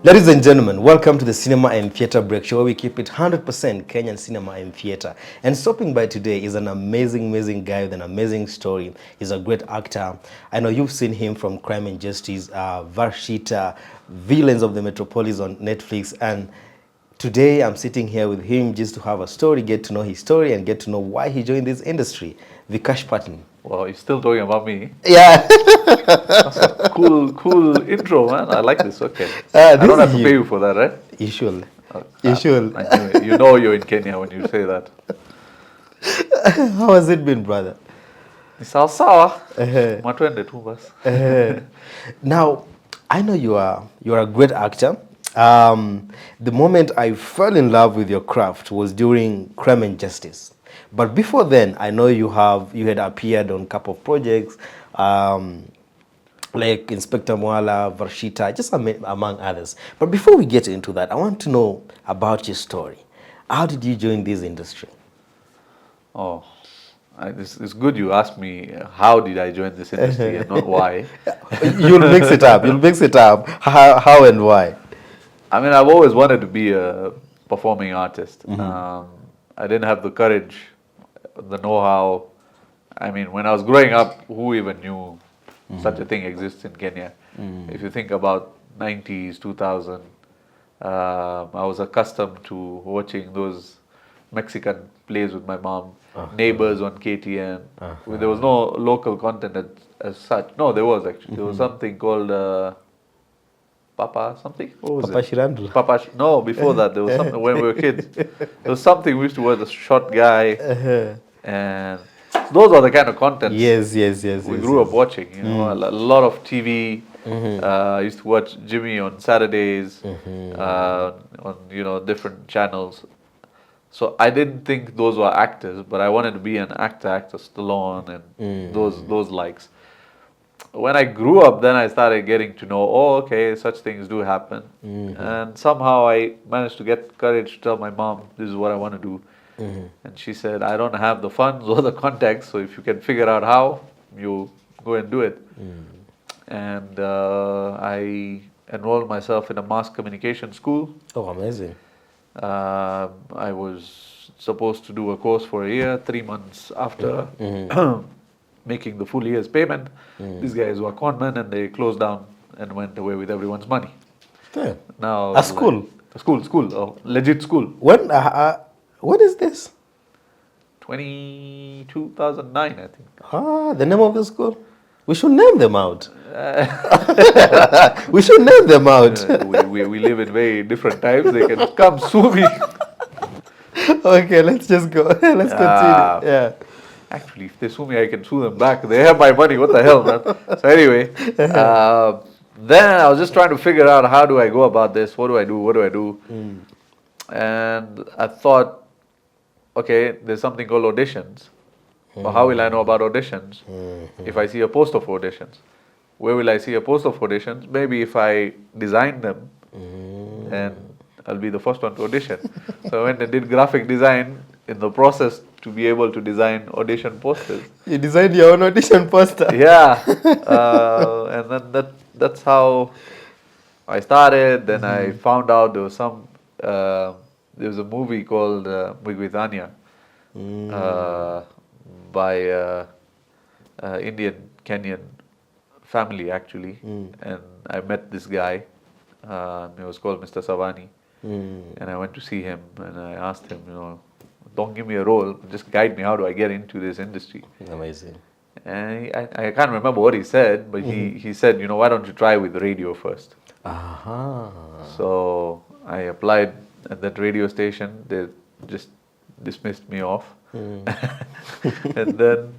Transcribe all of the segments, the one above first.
Ladies and gentlemen, welcome to the Cinema and Theatre Break Show, where we keep it 100% Kenyan cinema and theatre. And stopping by today is an amazing guy with an amazing story. He's a great actor. I know you've seen him from Crime and Justice, Varshita, Villains of the Metropolis on Netflix. And today I'm sitting here with him just to have a story, get to know his story, and get to know why he joined this industry. Vikash Pattni. Well, you're still talking about me. Yeah. That's a cool intro, man. I like this. Okay. I don't have to pay you for that, right? You should. You should. I knew it. You know you're in Kenya when you say that. How has it been, brother? Sawa. Matwende tu bas. Now, I know you are a great actor. The moment I fell in love with your craft was during Crime and Justice. But before then, I know you had appeared on a couple of projects, like Inspector Mwala, Varshita, just among others. But before we get into that, I want to know about your story. How did you join this industry? Oh, it's good you asked me how did I join this industry and not why. You'll mix it up. You'll mix it up. How and why? I mean, I've always wanted to be a performing artist. I didn't have the courage, the know-how. I mean, when I was growing up, who even knew such a thing exists in Kenya? If you think about 90s, 2000, I was accustomed to watching those Mexican plays with my mom, Neighbors on KTN. There was no local content as such. No, there was actually. There was something called Papa something? What was Papa it? Shirandu. No, before that, there was something when we were kids. There was something we used to watch, the short guy. And those are the kind of content we grew up watching. You know, a lot of TV. I used to watch Jimmy on Saturdays on different channels. So I didn't think those were actors, but I wanted to be an actor, Stallone and those likes. When I grew up, then I started getting to know, okay, such things do happen. And somehow I managed to get courage to tell my mom, this is what I want to do. And she said, I don't have the funds or the contacts, so if you can figure out how, you go and do it. And I enrolled myself in a mass communication school. Oh, amazing. I was supposed to do a course for a year. 3 months after making the full year's payment, these guys were conmen and they closed down and went away with everyone's money. Yeah. Now A school? School, legit school. When is this? 2009, I think. The name of the school? We should name them out. We should name them out. We live in very different times. They can come sue me. Okay, let's just go. Let's continue. Yeah. Actually, if they sue me, I can sue them back. They have my money. What the hell, man? So anyway, then I was just trying to figure out how do I go about this? What do I do? And I thought, okay, there's something called auditions. But how will I know about auditions if I see a poster for auditions? Where will I see a poster for auditions? Maybe if I design them, and I'll be the first one to audition. So I went and did graphic design in the process to be able to design audition posters. You designed your own audition poster? Yeah. And then that's how I started. Then I found out there was there was a movie called with Anya by Indian Kenyan family actually. And I met this guy. He was called Mr. Savani. And I went to see him and I asked him, don't give me a role, just guide me. How do I get into this industry? Amazing. And I can't remember what he said, but he said, why don't you try with radio first? So I applied at that radio station. They just dismissed me off. And then,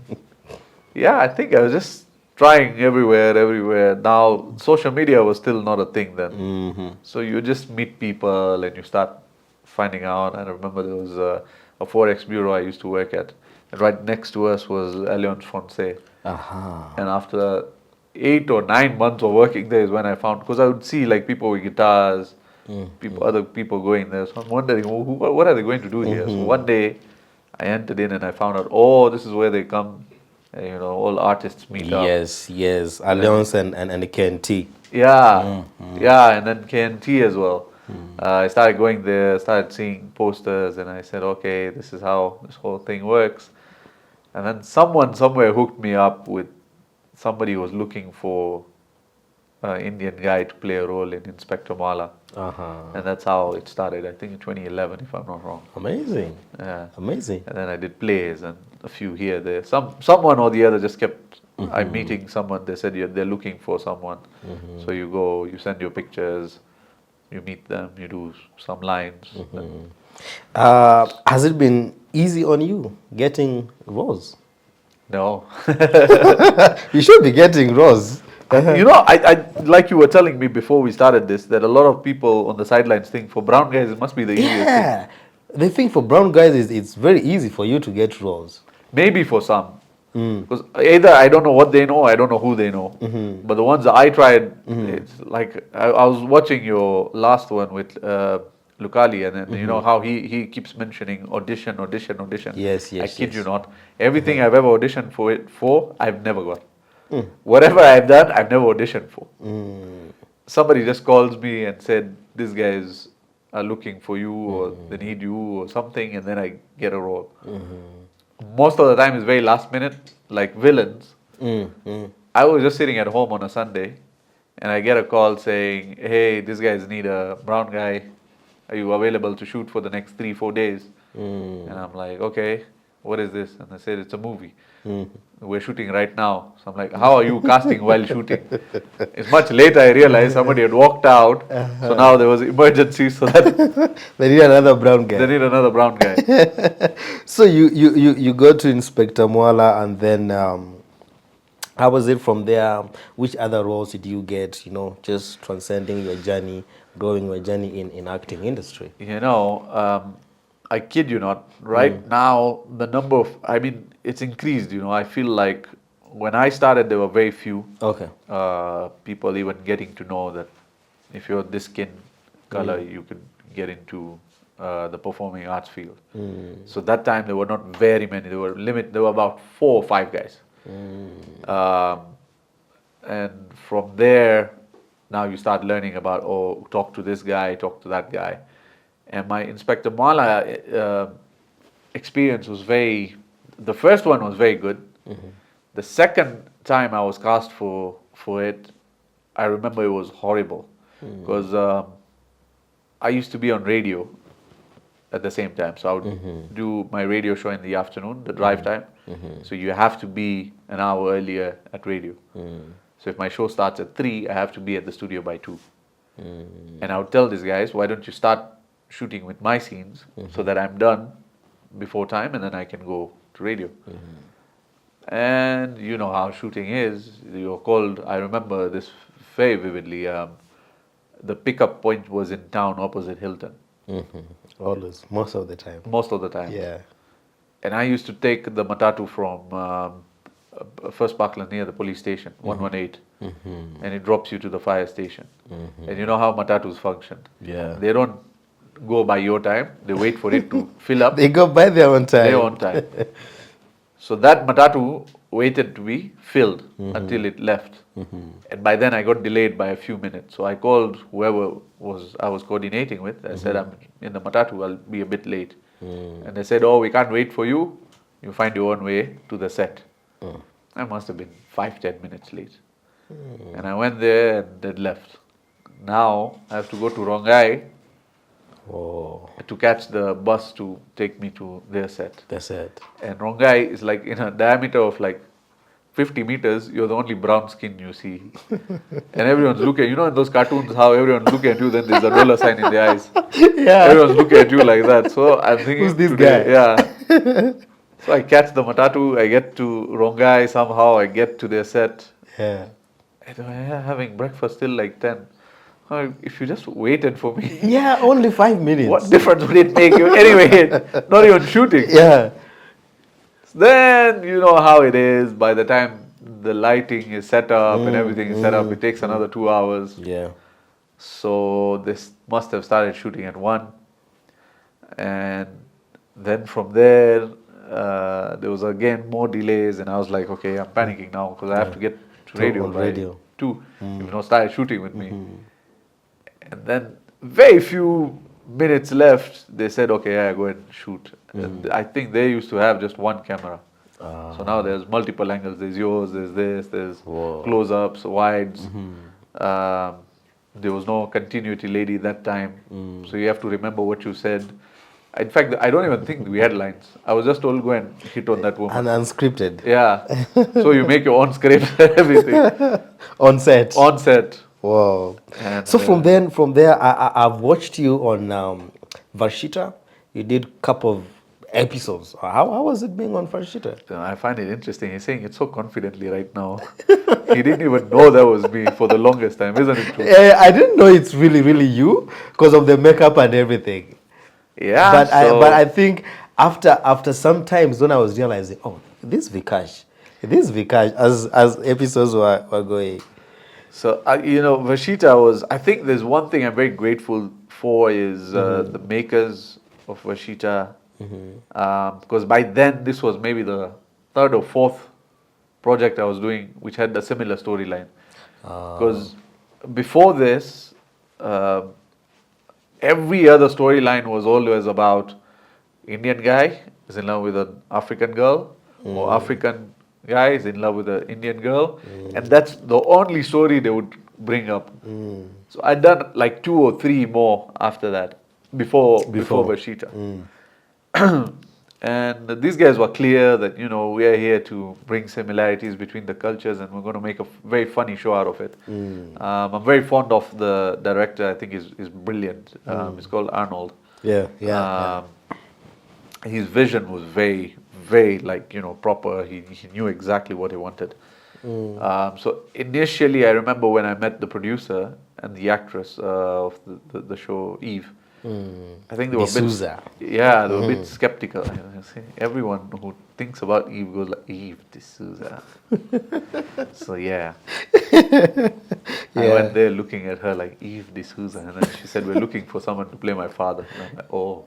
I think I was just trying everywhere. Now, social media was still not a thing then. So you just meet people and you start finding out. I remember there was a Forex bureau I used to work at. And right next to us was Alliance Francaise. And after 8 or 9 months of working there is when I found, because I would see like people with guitars, other people going there. So I'm wondering, what are they going to do here? So one day I entered in and I found out, this is where they come all artists meet up. Yes. Alliance and the KNT. Yeah, and then KNT as well. I started going there, started seeing posters, and I said, okay, this is how this whole thing works. And then someone somewhere hooked me up with somebody who was looking for an Indian guy to play a role in Inspector Mwala. And that's how it started, I think in 2011, if I'm not wrong. Amazing. Yeah. Amazing. And then I did plays and a few here, there. Someone or the other just kept, I'm meeting someone, they said they're looking for someone. So you go, you send your pictures, you meet them, you do some lines. Has it been easy on you getting roles? No. You should be getting roles. I like you were telling me before we started this, that a lot of people on the sidelines think for brown guys it must be the easiest thing. They think for brown guys it's very easy for you to get roles. Maybe for some. Because either I don't know what they know, I don't know who they know. But the ones that I tried, it's like I was watching your last one with Lucali, and then you know how he keeps mentioning audition. Yes. I kid you not. Everything I've ever auditioned for, I've never got. Whatever I've done, I've never auditioned for. Somebody just calls me and said, these guys are looking for you, or they need you, or something, and then I get a role. Most of the time it's very last minute, like Villains. I was just sitting at home on a Sunday, and I get a call saying, hey, these guys need a brown guy. Are you available to shoot for the next 3-4 days? And I'm like, okay, what is this? And they said, it's a movie. We're shooting right now. So I'm like, how are you casting while shooting? It's much later I realized somebody had walked out. So now there was emergency, so that they need another brown guy. They need another brown guy. So you go to Inspector Mwala, and then how was it from there? Which other roles did you get, just transcending your journey, growing your journey in acting industry? I kid you not, right now the number of, it's increased, I feel like when I started there were very few people even getting to know that if you're this skin color you could get into the performing arts field. So that time there were not very many, there were about 4 or 5 guys. And from there now you start learning about, talk to this guy, talk to that guy. And my Inspector Mwala experience was the first one was very good. The second time I was cast for it, I remember it was horrible. Because I used to be on radio at the same time. So I would do my radio show in the afternoon, the drive time. So you have to be an hour earlier at radio. So if my show starts at 3, I have to be at the studio by 2. And I would tell these guys, why don't you start shooting with my scenes so that I'm done before time and then I can go to radio. And you know how shooting is. You're called, I remember this very vividly, the pickup point was in town opposite Hilton. Always, most of the time. Most of the time. Yeah. And I used to take the matatu from First Parkland near the police station, 118, and it drops you to the fire station. And you know how matatus function. Yeah. They don't go by your time, they wait for it to fill up. They go by their own time. Their own time. So that matatu waited to be filled until it left. And by then I got delayed by a few minutes. So I called whoever I was coordinating with. I said, I'm in the matatu, I'll be a bit late. And they said, we can't wait for you. You find your own way to the set. I must have been 5-10 minutes late. And I went there and they left. Now I have to go to Rongai to catch the bus to take me to their set. That's it. And Rongai is like in a diameter of like 50 meters, you're the only brown skin you see. And everyone's looking, in those cartoons how everyone's looking at you, then there's a dollar sign in their eyes. Yeah. Everyone's looking at you like that. So I'm thinking, who's this guy? Yeah. So I catch the matatu, I get to Rongai somehow, I get to their set. Yeah. And I'm having breakfast till like 10. If you just waited for me. Yeah, only 5 minutes. What difference would it make you? Anyway, not even shooting. Yeah. Then you know how it is. By the time the lighting is set up and everything is set up, it takes another 2 hours. Yeah. So this must have started shooting at 1. And then from there, there was again more delays, and I was like, okay, I'm panicking now because I have to get to radio by 2. Started shooting with me. And then very few minutes left, they said, okay, yeah, go ahead and shoot. I think they used to have just one camera. So now there's multiple angles. There's yours, there's this, there's close-ups, wides. There was no continuity lady that time. So you have to remember what you said. In fact, I don't even think we had lines. I was just told, go and hit on that woman. And unscripted. Yeah. So you make your own script and everything. On set. On set. Wow. And, so from there, I've watched you on Varshita. You did a couple of episodes. How was it being on Varshita? I find it interesting. He's saying it so confidently right now. He didn't even know that was me for the longest time, isn't it true? I didn't know it's really, really you because of the makeup and everything. Yeah. But I think after some times when I was realizing, oh, this Vikash, as episodes were going. So, Varshita was, I think there's one thing I'm very grateful for is the makers of Varshita. Because by then, this was maybe the 3rd or 4th project I was doing, which had a similar storyline. Because before this, every other storyline was always about Indian guy is in love with an African girl, or African guy is in love with an Indian girl, and that's the only story they would bring up. So I'd done like 2 or 3 more after that, before Varshita. And these guys were clear that, we are here to bring similarities between the cultures and we're going to make a very funny show out of it. I'm very fond of the director. I think he's brilliant. It's called Arnold. Yeah. His vision was very, very proper. He knew exactly what he wanted. So initially, I remember when I met the producer and the actress of the show, Eve. I think they were a bit skeptical. Everyone who thinks about Eve goes like, Eve D'Souza. So I went there looking at her like, Eve D'Souza, and then she said, we're looking for someone to play my father. And I'm like, oh.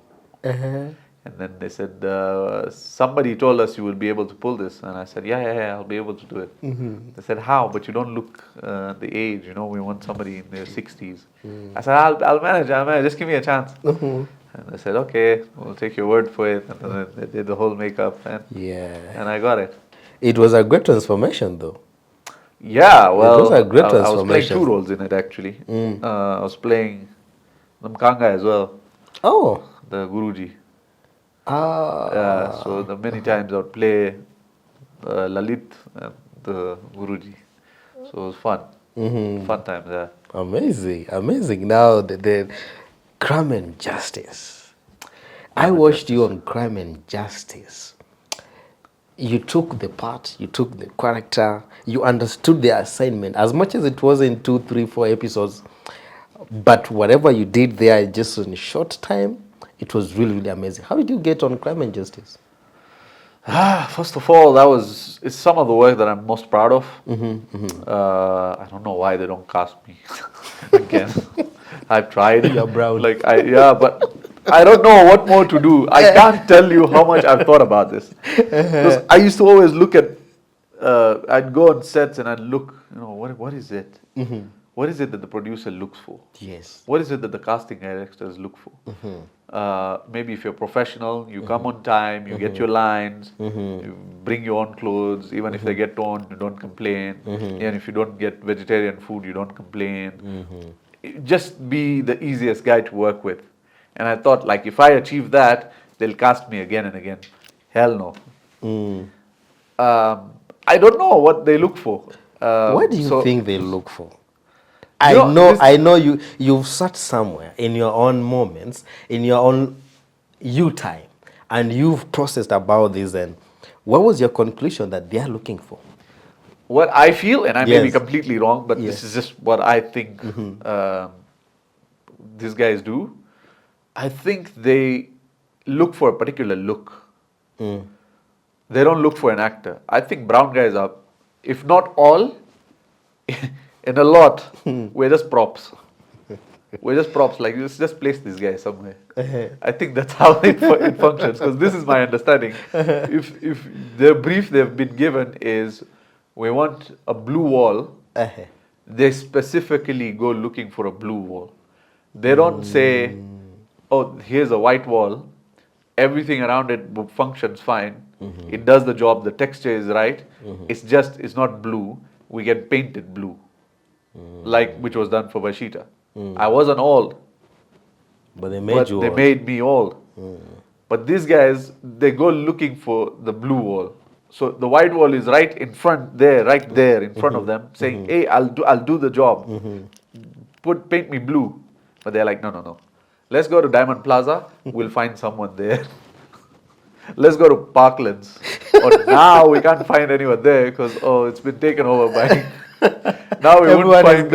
And then they said, somebody told us you will be able to pull this. And I said, yeah, I'll be able to do it. They said, how? But you don't look the age, we want somebody in their 60s. I said, I'll manage, just give me a chance. And they said, okay, we'll take your word for it. And then they did the whole makeup, and I got it. It was a great transformation, though. Yeah, well, it was a great transformation. I was playing 2 roles in it, actually. I was playing the Mkanga as well. Oh. The Guruji. So many times I would play Lalit and the Guruji. So it was fun. Fun times, yeah. Amazing. Now the Crime and Justice. I watched you on Crime and Justice. You took the part, you took the character, you understood the assignment as much as it was in 2, 3, 4 episodes. But whatever you did there, just in a short time, it was really, really amazing. How did you get on Crime and Justice? First of all, it's some of the work that I'm most proud of. I don't know why they don't cast me again. I've tried. You're brown. But I don't know what more to do. I can't tell you how much I've thought about this. Because I used to always look at, I'd go on sets and I'd look, what is it? What is it that the producer looks for? Yes. What is it that the casting directors look for? Maybe if you're professional, you come on time, you get your lines, you bring your own clothes. Even if they get torn, you don't complain. And if you don't get vegetarian food, you don't complain. Just be the easiest guy to work with. And I thought, if I achieve that, they'll cast me again and again. Hell no. I don't know what they look for. What do you think they look for? I know you've sat somewhere in your own moments, in your own time, and you've processed about this. And what was your conclusion that they are looking for? What I feel, and I may be completely wrong, but this is just what I think these guys do. I think they look for a particular look. They don't look for an actor. I think brown guys are, if not all, in a lot, we're just props. we're just props. Like, just place this guy somewhere. I think that's how it functions, because this is my understanding. If the brief they've been given is, we want a blue wall, they specifically go looking for a blue wall. They don't say, oh, here's a white wall, everything around it functions fine, it does the job, the texture is right, it's not blue, we get painted blue, like which was done for Varshita. I wasn't old, but they made you they old. made me old. But these guys, they go looking for the blue wall. So the white wall is right in front there, in front of them, saying, hey, I'll do the job. Paint me blue. But they're like, no. Let's go to Diamond Plaza, we'll find someone there. Let's go to Parklands. Or now we can't find anyone there because, it's been taken over by... Now we won't find...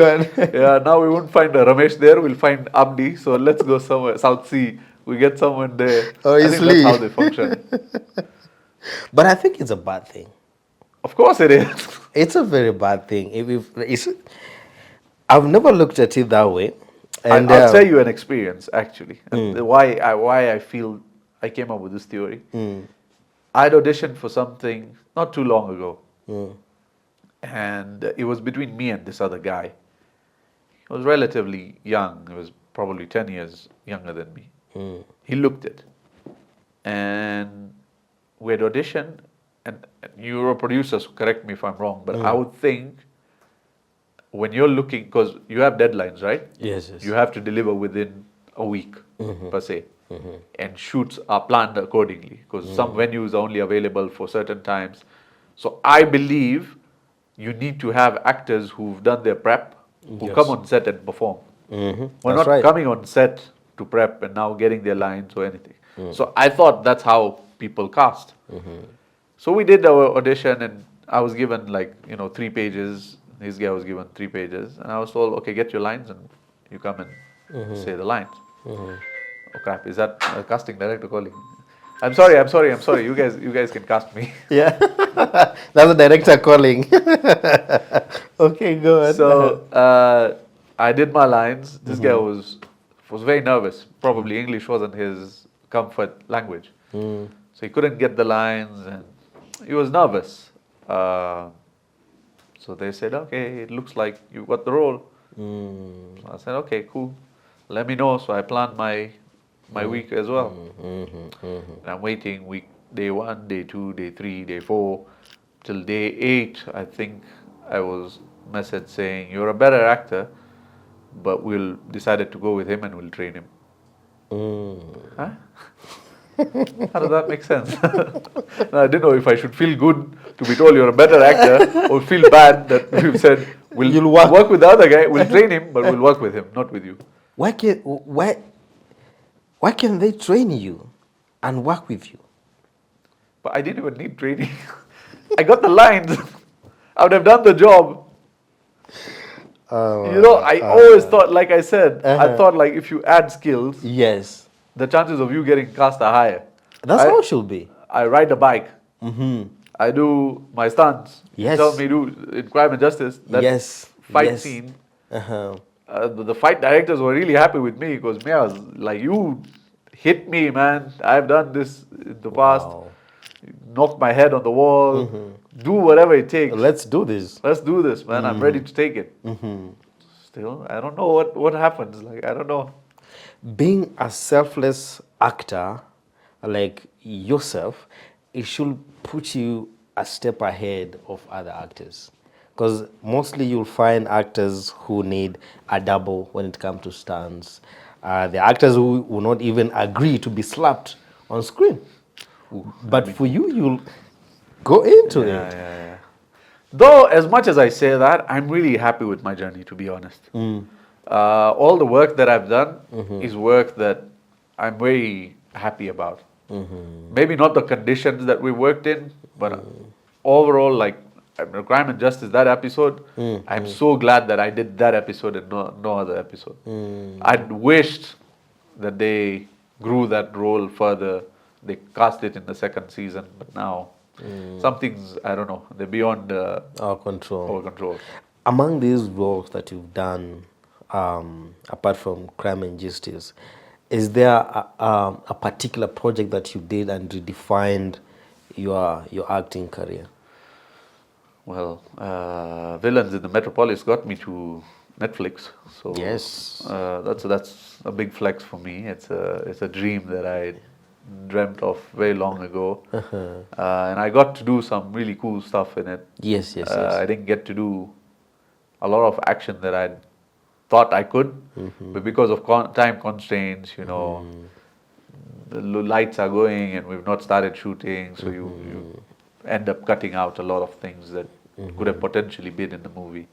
now we won't find a Ramesh there, we'll find Abdi. So let's go somewhere, South Sea. We get someone there. I think that's how they function. But I think it's a bad thing. Of course it is. It's a very bad thing. I've never looked at it that way. And I'll tell you an experience, actually. And why I feel I came up with this theory. I'd auditioned for something not too long ago. And it was between me and this other guy. He was relatively young. He was probably 10 years younger than me. He looked it. And we had auditioned. And you're a producer, so correct me if I'm wrong. But I would think when you're looking, because you have deadlines, right? Yes. You have to deliver within a week, per se. And shoots are planned accordingly, because some venues are only available for certain times. So I believe you need to have actors who've done their prep, who come on set and perform. We're not coming on set to prep and now getting their lines or anything. So I thought that's how people cast. So we did our audition, and I was given 3 pages. This guy was given 3 pages, and I was told, okay, get your lines and you come and say the lines. Oh crap, is that a casting director calling? I'm sorry. You guys can cast me. Yeah, that's the director calling. Okay, go ahead. So I did my lines. This guy was very nervous. Probably English wasn't his comfort language, so he couldn't get the lines, and he was nervous. So they said, okay, it looks like you got the role. So I said, okay, cool. Let me know. So I planned my week as well. And I'm waiting day 1, day 2, day 3, day 4, till day 8. I think I was messaged saying, you're a better actor, but we'll decided to go with him and we'll train him. Huh? How does that make sense? No, I didn't know if I should feel good to be told you're a better actor, or feel bad that we've said we'll work with the other guy, we'll train him, but we'll work with him, not with you. Why can they train you and work with you? But I didn't even need training. I got the lines. I would have done the job. I always thought, like I said, I thought if you add skills, yes, the chances of you getting cast are higher. That's how it should be. I ride a bike. I do my stunts. Yes. Tell me in Crime and Justice, that fight scene. The fight directors were really happy with me, because I was like, you hit me, man. I've done this in the past. Knock my head on the wall. Do whatever it takes. Let's do this. Let's do this, man. I'm ready to take it. Still, I don't know what happens. I don't know. Being a selfless actor like yourself, it should put you a step ahead of other actors. Because mostly you'll find actors who need a double when it comes to stunts. The actors who will not even agree to be slapped on screen. But for you, you'll go into it. Yeah. Though, as much as I say that, I'm really happy with my journey, to be honest. All the work that I've done is work that I'm very happy about. Maybe not the conditions that we worked in, but overall, Crime and Justice, that episode, I'm so glad that I did that episode and no other episode. I'd wished that they grew that role further. They cast it in the 2nd season, but now some things, I don't know, they're beyond our control. Our control. Among these roles that you've done, apart from Crime and Justice, is there a particular project that you did and redefined your acting career? Well, Villains in the Metropolis got me to Netflix, so yes, that's a big flex for me. It's a dream that I dreamt of very long ago, and I got to do some really cool stuff in it. Yes, yes, yes. I didn't get to do a lot of action that I thought I could, but because of time constraints, the lights are going and we've not started shooting, so you end up cutting out a lot of things that could have potentially been in the movie.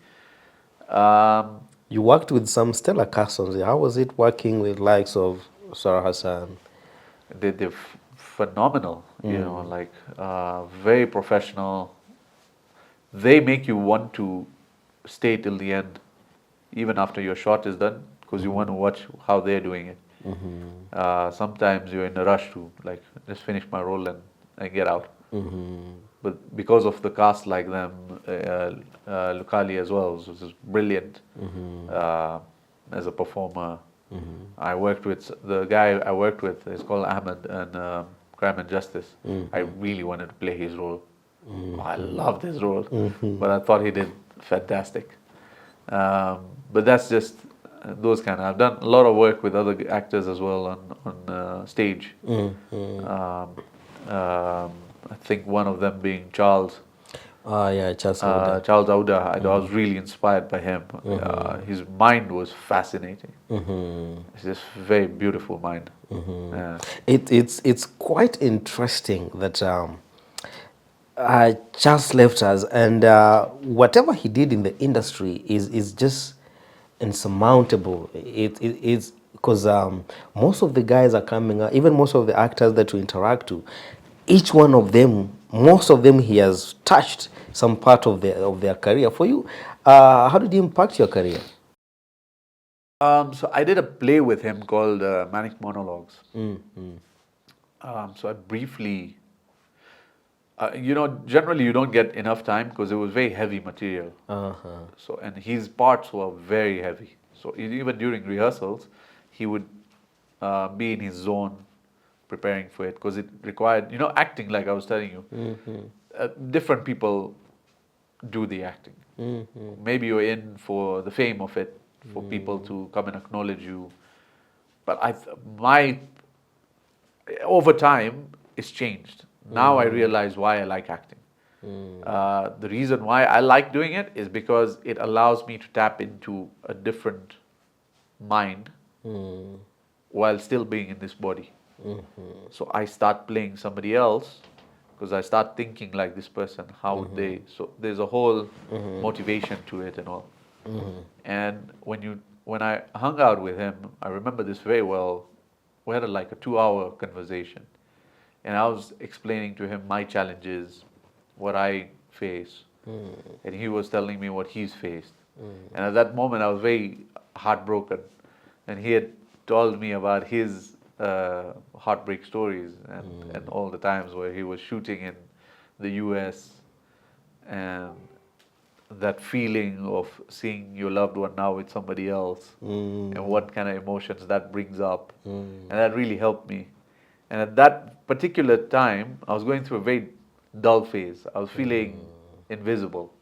You worked with some stellar cast. How was it working with likes of Sarah Hassan? They're phenomenal, like very professional. They make you want to stay till the end, even after your shot is done, because you want to watch how they're doing it. Sometimes you're in a rush to like just finish my role and get out. But because of the cast like them, Lucali as well was brilliant as a performer. I worked with the guy I worked with is called Ahmed and Crime and Justice. I really wanted to play his role. I loved his role, but I thought he did fantastic. But that's just those kind of. I've done a lot of work with other actors as well on stage. I think one of them being Charles. Yeah, Charles Auda. Charles Auda. I was really inspired by him. His mind was fascinating. It's just very beautiful mind. Yeah. It's quite interesting that Charles left us, and whatever he did in the industry is just insurmountable. It's because most of the guys are coming out, even most of the actors that we interact to, each one of them, most of them, he has touched some part of their career. For you, how did he impact your career? So I did a play with him called Manic Monologues. So I briefly, generally you don't get enough time because it was very heavy material. So and his parts were very heavy. So even during rehearsals, he would be in his zone, preparing for it because it required, acting. Like I was telling you, different people do the acting. Maybe you're in for the fame of it, for people to come and acknowledge you. But over time, it's changed. Now I realize why I like acting. The reason why I like doing it is because it allows me to tap into a different mind while still being in this body. So I start playing somebody else because I start thinking like this person. How would they? So there's a whole motivation to it and all. And when I hung out with him, I remember this very well. We had like a 2-hour conversation, and I was explaining to him my challenges, what I face, and he was telling me what he's faced. And at that moment, I was very heartbroken, and he had told me about his heartbreak stories and all the times where he was shooting in the US, and that feeling of seeing your loved one now with somebody else and what kind of emotions that brings up. And that really helped me. And at that particular time, I was going through a very dull phase. I was feeling invisible.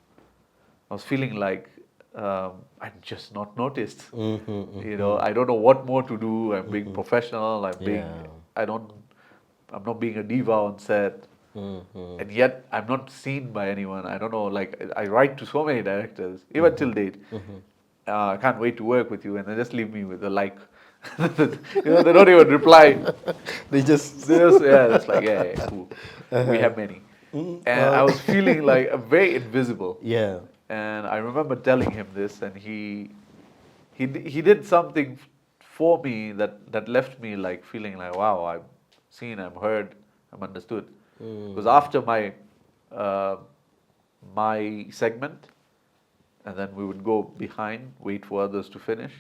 I was feeling like I'm just not noticed. I don't know what more to do. I'm being professional. I'm not being a diva on set. And yet I'm not seen by anyone. I don't know, like I write to so many directors, even till date. I can't wait to work with you, and they just leave me with a like. They don't even reply. They just that's like, yeah, cool. We have many. And I was feeling like very invisible. Yeah. And I remember telling him this, and he did something for me that left me like feeling like, wow, I'm seen, I'm heard, I'm understood. Because after my segment, and then we would go behind, wait for others to finish.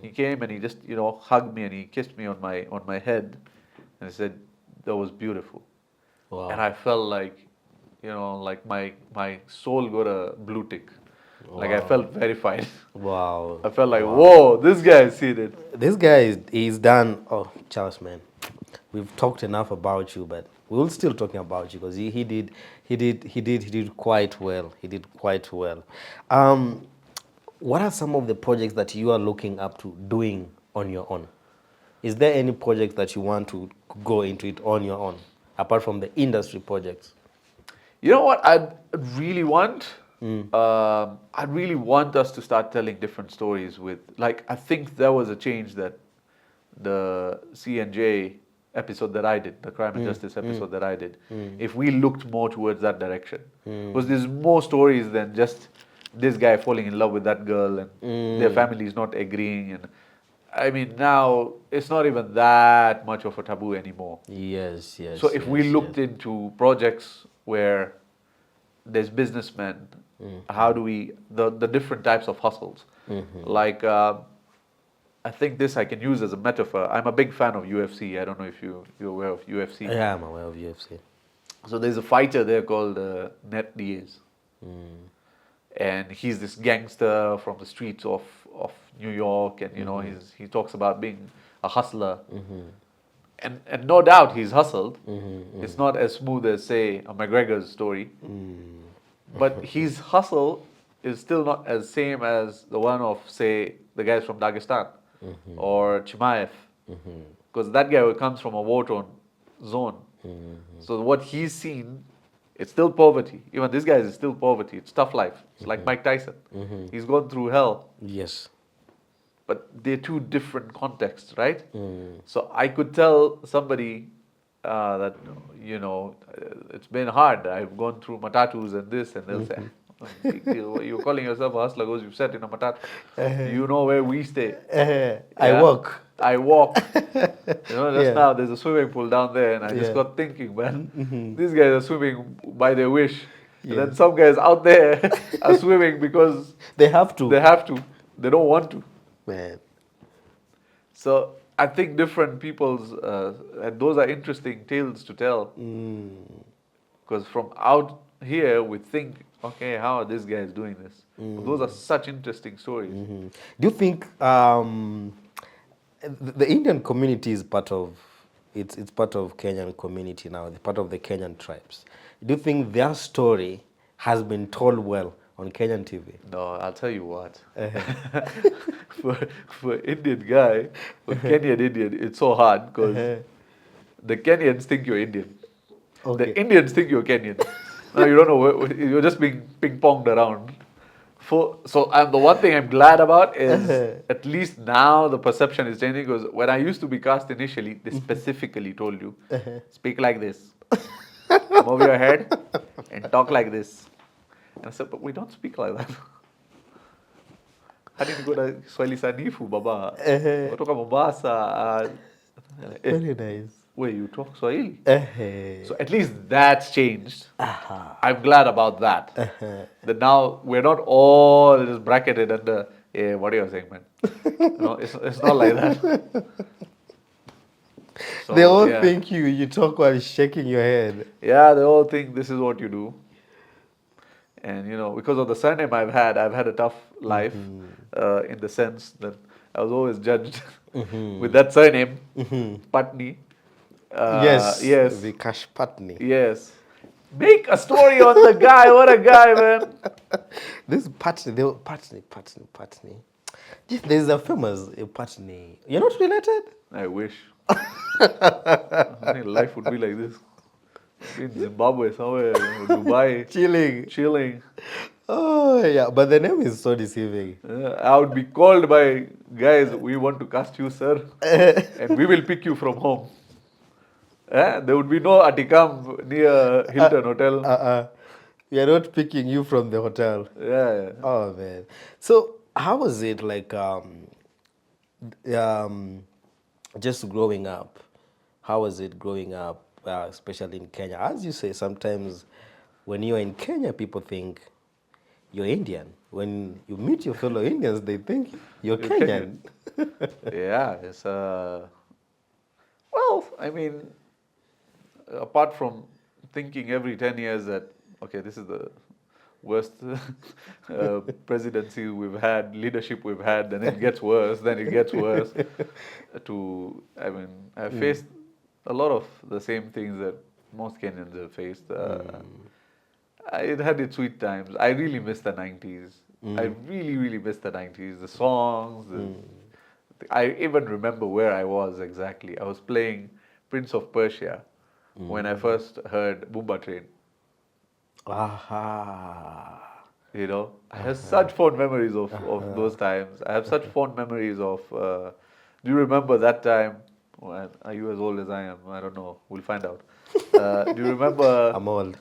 He came and he just hugged me and he kissed me on my head, and he said that was beautiful. Wow. And I felt like like my soul got a blue tick. Like I felt verified. Wow. I felt like, whoa, this guy has seen it. This guy is done. Oh, Charles, man, we've talked enough about you, but we will still talking about you because he did quite well. He did quite well. What are some of the projects that you are looking up to doing on your own? Is there any project that you want to go into it on your own, apart from the industry projects? You know what I'd really want? I'd really want us to start telling different stories with, like, I think there was a change that the CNJ episode that I did, the Crime and Justice episode that I did, if we looked more towards that direction. Because there's more stories than just this guy falling in love with that girl and their family is not agreeing. And I mean, now it's not even that much of a taboo anymore. Yes, yes. So if we looked into projects where there's businessmen, how do we, the different types of hustles. Like, I think this I can use as a metaphor. I'm a big fan of UFC. I don't know if you're aware of UFC. Yeah, I'm aware of UFC. So there's a fighter there called Net Diaz. And he's this gangster from the streets of New York, and you know he talks about being a hustler, and no doubt he's hustled. It's not as smooth as say a McGregor's story, but his hustle is still not as same as the one of say the guys from Dagestan or Chimaev, because that guy comes from a war-torn zone. So what he's seen, it's still poverty. Even this guy is still poverty. It's tough life. It's like Mike Tyson. He's gone through hell. Yes. But they're two different contexts, right? So I could tell somebody that, you know, it's been hard. I've gone through matatus and this, and they'll say, big deal. You're calling yourself a hustler because you've sat in a matatu. You know where we stay. I walk. I walk. You know, just now there's a swimming pool down there, and I just got thinking, man, these guys are swimming by their wish. And then some guys out there are swimming because they have to. They have to. They don't want to. Man. So I think different people's, and those are interesting tales to tell. Because from out here, we think, okay, how are these guys doing this? But those are such interesting stories. Do you think the Indian community is part of, it's part of Kenyan community now, it's part of the Kenyan tribes. Do you think their story has been told well on Kenyan TV? No, I'll tell you what. For Indian guy, for Kenyan Indian, it's so hard because the Kenyans think you're Indian. Okay. The Indians think you're Kenyan. No, you don't know. You're just being ping-ponged around. So the one thing I'm glad about is at least now the perception is changing, because when I used to be cast initially, they specifically told you, speak like this, move your head, and talk like this. And I said, but we don't speak like that. Hadini kuna Swahili sanifu baba. Kutoka Mombasa. Very nice. Wait, you talk Swahili? So at least that's changed. I'm glad about that. That now we're not all just bracketed under, what are you saying, man? No, it's not like that. So, they all think you talk while shaking your head. Yeah, they all think this is what you do. And, you know, because of the surname I've had a tough life in the sense that I was always judged with that surname, Pattni. Yes. Vikash Pattni. Yes. Make a story on the guy. What a guy, man. This Pattni, Pattni. There's a famous Pattni. You're not related? I wish. I think life would be like this. In Zimbabwe, somewhere, Dubai. Chilling. Oh, yeah. But the name is so deceiving. I would be called by guys, we want to cast you, sir. And we will pick you from home. There would be no Atikam near Hilton Hotel. We are not picking you from the hotel. Yeah. Oh, man. So, how was it like just growing up? How was it growing up, especially in Kenya? As you say, sometimes when you're in Kenya, people think you're Indian. When you meet your fellow Indians, they think you're Kenyan. Yeah, it's well, I mean, apart from thinking every 10 years that, okay, this is the worst presidency we've had, leadership we've had, then it gets worse, then it gets worse. I mean, I faced a lot of the same things that most Kenyans have faced. It had its sweet times. I really miss the 90s. I really, really miss the 90s. The songs. I even remember where I was exactly. I was playing Prince of Persia when I first heard Boomba Train. Aha. You know, I have such fond memories of those times. I have such fond memories of. Do you remember that time? Well, are you as old as I am? I don't know. We'll find out. Do you remember? I'm old.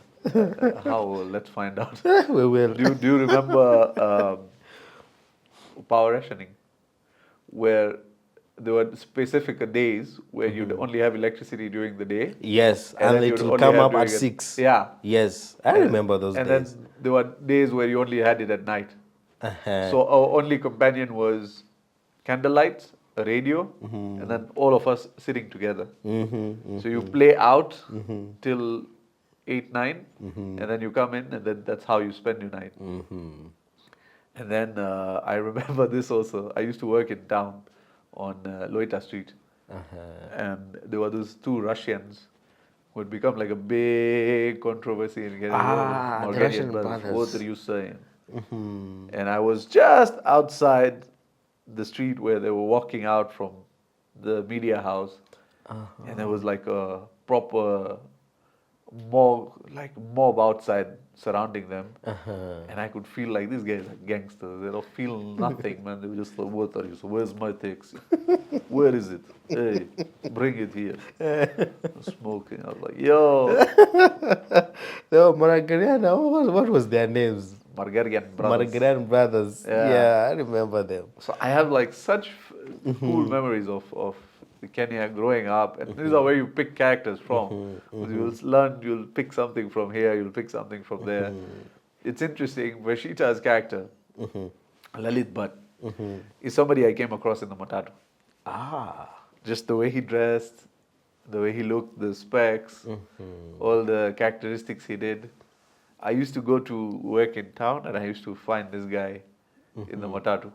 How old? Let's find out. We will. Do you remember power rationing, where there were specific days where you'd only have electricity during the day? Yes, and it will come up at 6. Yeah. Yes, I remember those days. And then there were days where you only had it at night. So our only companion was candlelight, a radio, and then all of us sitting together. So you play out till 8, 9, and then you come in, and then that's how you spend your night. And then I remember this also. I used to work in town on Loita Street, and there were those 2 Russians who had become like a big controversy in getting the Russian brothers. What are you saying? And I was just outside the street where they were walking out from the media house, and there was like a proper mob outside surrounding them, and I could feel like these guys are gangsters. They don't feel nothing, man. They were just like, "What are you? So where's my taxi? Where is it? Hey, bring it here." Smoking. I was like, "Yo." No, Maragariana, what was their names? Margarian brothers. Margarian brothers. Yeah, I remember them. So I have like such cool memories of Kenya growing up, and these are where you pick characters from. You'll pick something from here, you'll pick something from there. It's interesting. Varshita's character, Lalit Bhatt, is somebody I came across in the Matatu. Just the way he dressed, the way he looked, the specs, all the characteristics he did. I used to go to work in town, and I used to find this guy in the Matatu.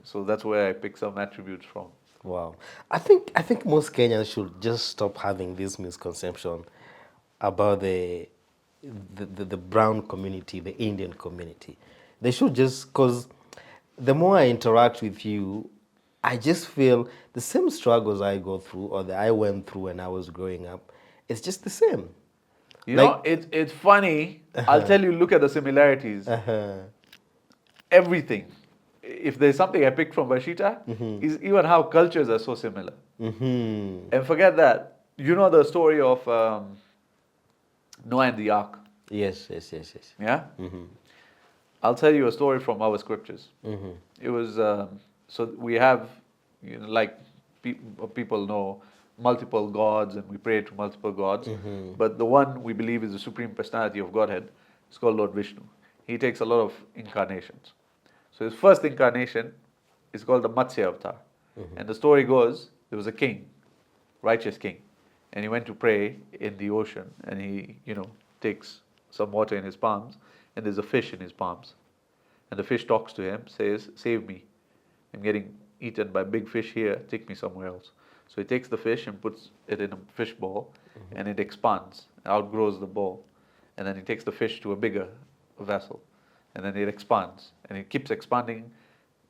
So that's where I pick some attributes from. Wow. I think most Kenyans should just stop having this misconception about the brown community, the Indian community. They should just, because the more I interact with you, I just feel the same struggles I go through or that I went through when I was growing up, it's just the same. You know, it's funny. I'll tell you, look at the similarities. Everything. If there's something I picked from Varshita, is even how cultures are so similar. And forget that. You know the story of Noah and the Ark? Yes. Yeah? I'll tell you a story from our scriptures. It was, so we have, you know, like people know, multiple gods, and we pray to multiple gods. But the one we believe is the supreme personality of Godhead is called Lord Vishnu. He takes a lot of incarnations. So his first incarnation is called the Matsya Avatar. And the story goes, there was a king, righteous king, and he went to pray in the ocean, and he, you know, takes some water in his palms, and there's a fish in his palms. And the fish talks to him, says, "Save me. I'm getting eaten by big fish here, take me somewhere else." So he takes the fish and puts it in a fish bowl, and it expands, outgrows the bowl. And then he takes the fish to a bigger vessel, and then it expands, and it keeps expanding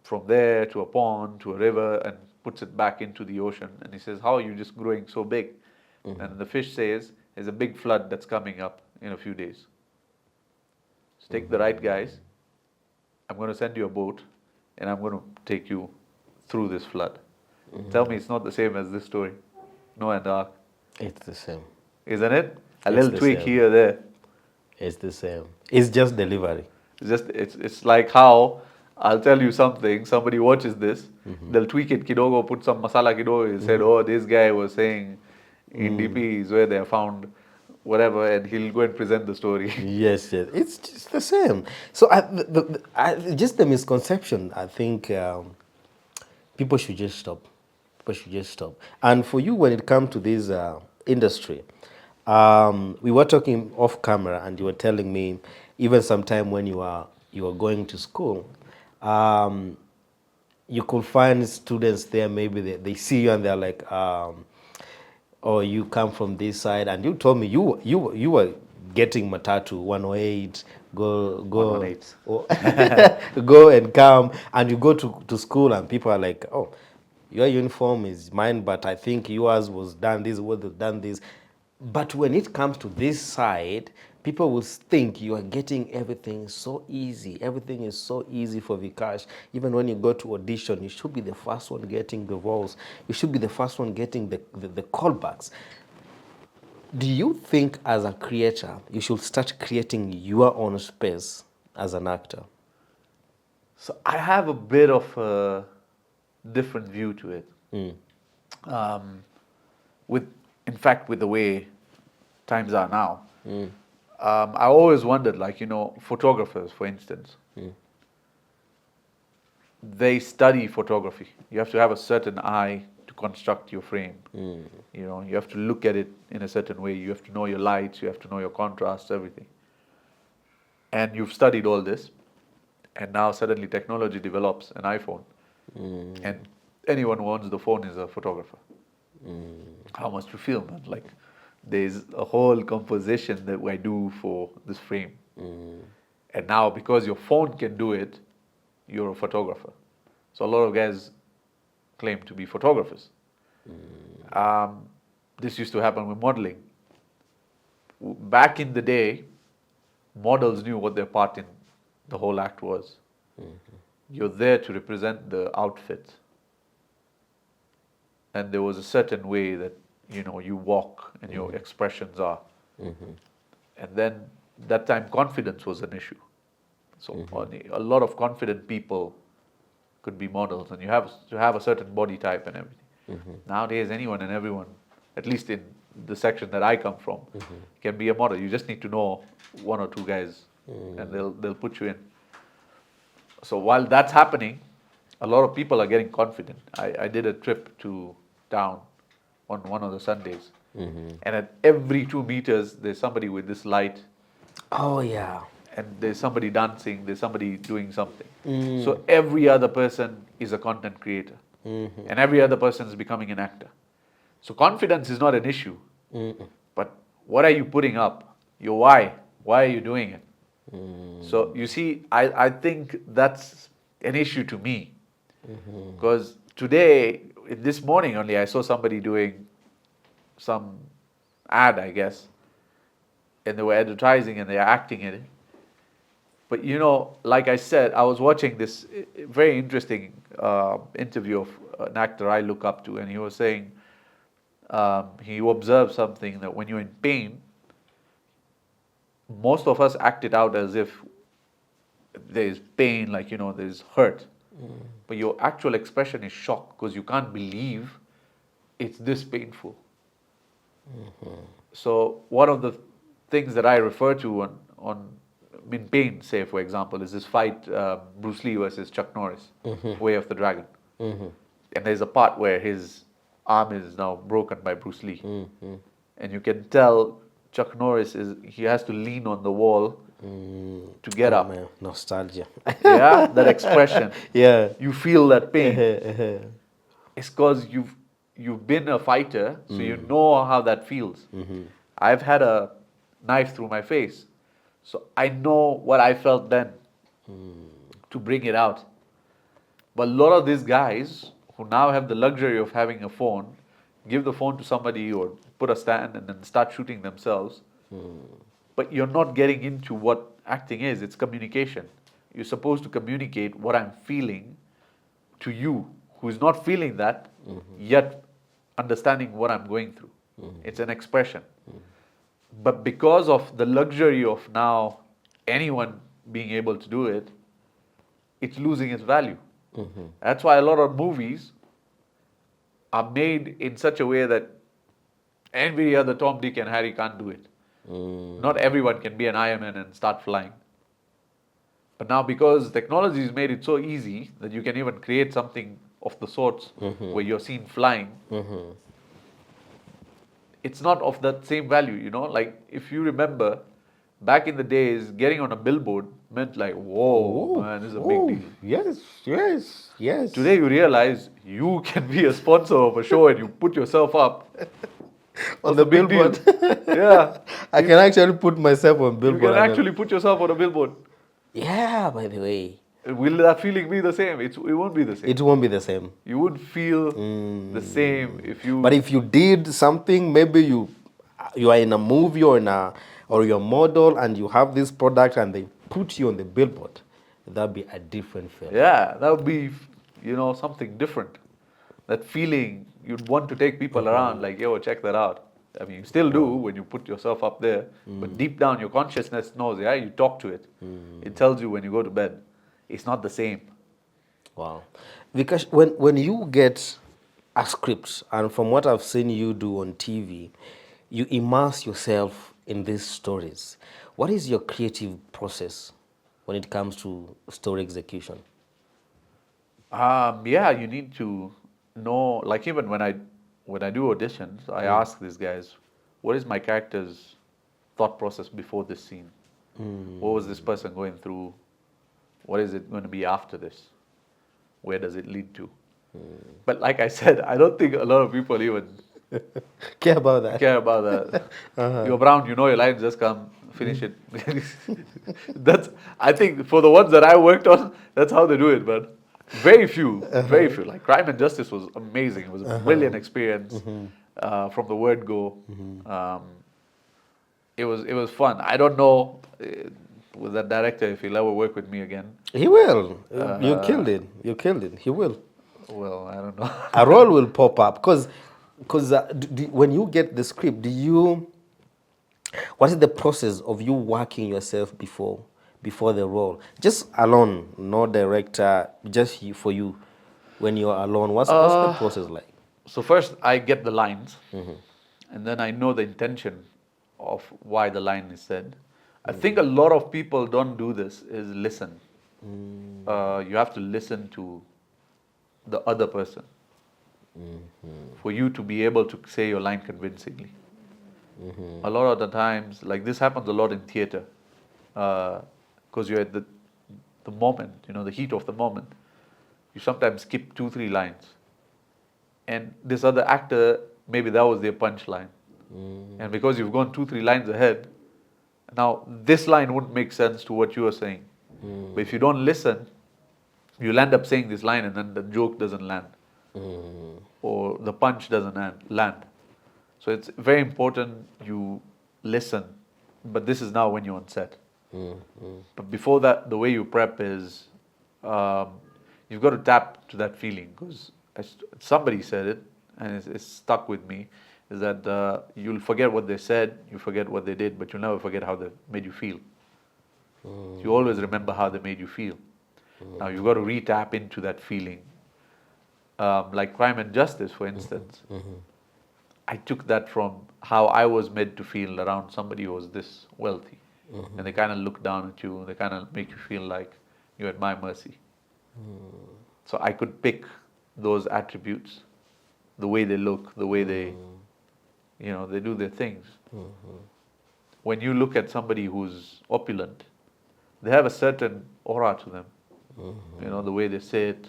from there to a pond, to a river, and puts it back into the ocean. And he says, "How are you just growing so big?" And the fish says, "There's a big flood that's coming up in a few days. So take the right guys. I'm going to send you a boat, and I'm going to take you through this flood." Tell me it's not the same as this story, Noah and the Ark. It's the same. Isn't it? A little tweak here, there. It's the same. It's just delivery. It's like how I'll tell you something, somebody watches this, they'll tweak it, kidogo, put some masala kidogo, and said, "Oh, this guy was saying in DP is where they are found," whatever, and he'll go and present the story. Yes. It's just the same. So just the misconception, I think people should just stop. And for you, when it comes to this industry, we were talking off camera, and you were telling me even sometime when you are going to school, you could find students there, maybe they see you and they're like, oh, you come from this side, and you told me you were getting matatu 108, go 118. go and come, and you go to school and people are like, oh, your uniform is mine, but I think yours was done this, was done this. But when it comes to this side, people will think you are getting everything so easy. Everything is so easy for Vikash. Even when you go to audition, you should be the first one getting the roles. You should be the first one getting the callbacks. Do you think as a creator, you should start creating your own space as an actor? So I have a bit of a different view to it. In fact, with the way times are now, I always wondered, like, photographers, for instance, they study photography. You have to have a certain eye to construct your frame. You have to look at it in a certain way. You have to know your lights, you have to know your contrasts, everything. And you've studied all this, and now suddenly technology develops an iPhone, and anyone who owns the phone is a photographer. How much to film? And like, there's a whole composition that I do for this frame. And now, because your phone can do it, you're a photographer. So a lot of guys claim to be photographers. This used to happen with modeling. Back in the day, models knew what their part in the whole act was. You're there to represent the outfit. And there was a certain way that, you walk and your expressions are. And then that time confidence was an issue. So a lot of confident people could be models, and you have to have a certain body type and everything. Nowadays, anyone and everyone, at least in the section that I come from, can be a model. You just need to know one or two guys, and they'll put you in. So while that's happening, a lot of people are getting confident. I did a trip to town on one of the Sundays, and at every 2 meters, there's somebody with this light. Oh, yeah. And there's somebody dancing, there's somebody doing something. So every other person is a content creator. And every other person is becoming an actor. So confidence is not an issue. But what are you putting up? Your why. Why are you doing it? So you see, I think that's an issue to me. Because today, this morning only, I saw somebody doing some ad, I guess. And they were advertising and they are acting in it. But like I said, I was watching this very interesting interview of an actor I look up to, and he was saying he observed something, that when you're in pain, most of us act it out as if there's pain, like, there's hurt. But your actual expression is shock, because you can't believe it's this painful. So one of the things that I refer to on in pain, say, for example, is this fight, Bruce Lee versus Chuck Norris, Way of the Dragon. And there's a part where his arm is now broken by Bruce Lee. And you can tell Chuck Norris he has to lean on the wall to get up. Man. Nostalgia. Yeah, that expression. Yeah. You feel that pain. It's because you've been a fighter, so you know how that feels. I've had a knife through my face. So I know what I felt then to bring it out. But a lot of these guys who now have the luxury of having a phone, give the phone to somebody or put a stand and then start shooting themselves. But you're not getting into what acting is. It's communication. You're supposed to communicate what I'm feeling to you, who's not feeling that, yet understanding what I'm going through. It's an expression. But because of the luxury of now anyone being able to do it, it's losing its value. That's why a lot of movies are made in such a way that every other Tom, Dick and Harry can't do it. Not everyone can be an Iron Man and start flying. But now, because technology has made it so easy that you can even create something of the sorts where you're seen flying, it's not of that same value, Like, if you remember, back in the days, getting on a billboard meant like, whoa, man, this is a big deal. Yes. Today you realize you can be a sponsor of a show and you put yourself up on the billboard. Yeah. I can actually put myself on billboard. You can actually put yourself on a billboard. Yeah, by the way. Will that feeling be the same? It won't be the same. It won't be the same. You would feel the same if you... But if you did something, maybe you are in a movie or you're a model and you have this product and they put you on the billboard, that'd be a different feeling. Yeah, that would be, something different. That feeling, you'd want to take people around like, yo, check that out. I mean, you still do when you put yourself up there, but deep down your consciousness knows, yeah, you talk to it. It tells you when you go to bed. It's not the same. Wow. Because when you get a script, and from what I've seen you do on TV, you immerse yourself in these stories. What is your creative process when it comes to story execution? Yeah, you need to know, like even when I do auditions, I ask these guys, what is my character's thought process before this scene? What was this person going through? What is it going to be after this? Where does it lead to? But like I said, I don't think a lot of people even care about that. You're Brown, your lines, just come, finish it. I think for the ones that I worked on, that's how they do it, but very few. Like Crime and Justice was amazing. It was a brilliant experience from the word go. It was fun. I don't know with that director if he'll ever work with me again. He will. You killed it. He will. Well, I don't know. A role will pop up because when you get the script, what is the process of you working yourself before the role? Just alone, no director, just for you. When you're alone, what's the process like? So first I get the lines, and then I know the intention of why the line is said. I think a lot of people don't do this, is listen. You have to listen to the other person for you to be able to say your line convincingly. A lot of the times, like this happens a lot in theater, because you're at the moment, the heat of the moment. You sometimes skip 2-3 lines. And this other actor, maybe that was their punchline. And because you've gone 2-3 lines ahead, now this line wouldn't make sense to what you are saying. But if you don't listen, you'll end up saying this line and then the joke doesn't land. Or the punch doesn't land. So it's very important you listen. But this is now when you're on set. But before that, the way you prep is you've got to tap to that feeling. Because somebody said it, and it's stuck with me, is that you'll forget what they said, you forget what they did, but you'll never forget how they made you feel. You always remember how they made you feel. Now you've got to re-tap into that feeling. Like Crime and Justice, for instance. I took that from how I was made to feel around somebody who was this wealthy. And they kind of look down at you, they kind of make you feel like you're at my mercy. So I could pick those attributes, the way they look, the way they, they do their things. When you look at somebody who's opulent, they have a certain aura to them. The way they say it.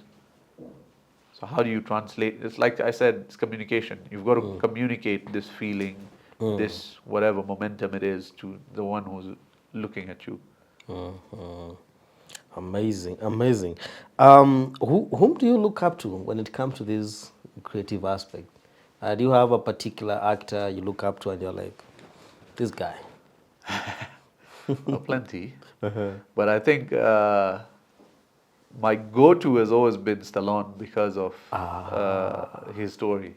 So how do you translate? It's like I said, it's communication. You've got to communicate this feeling, this whatever momentum it is to the one who's looking at you. Amazing. Whom do you look up to when it comes to this creative aspect? Do you have a particular actor you look up to and you're like, this guy? Oh, plenty. But I think my go-to has always been Stallone because of his story.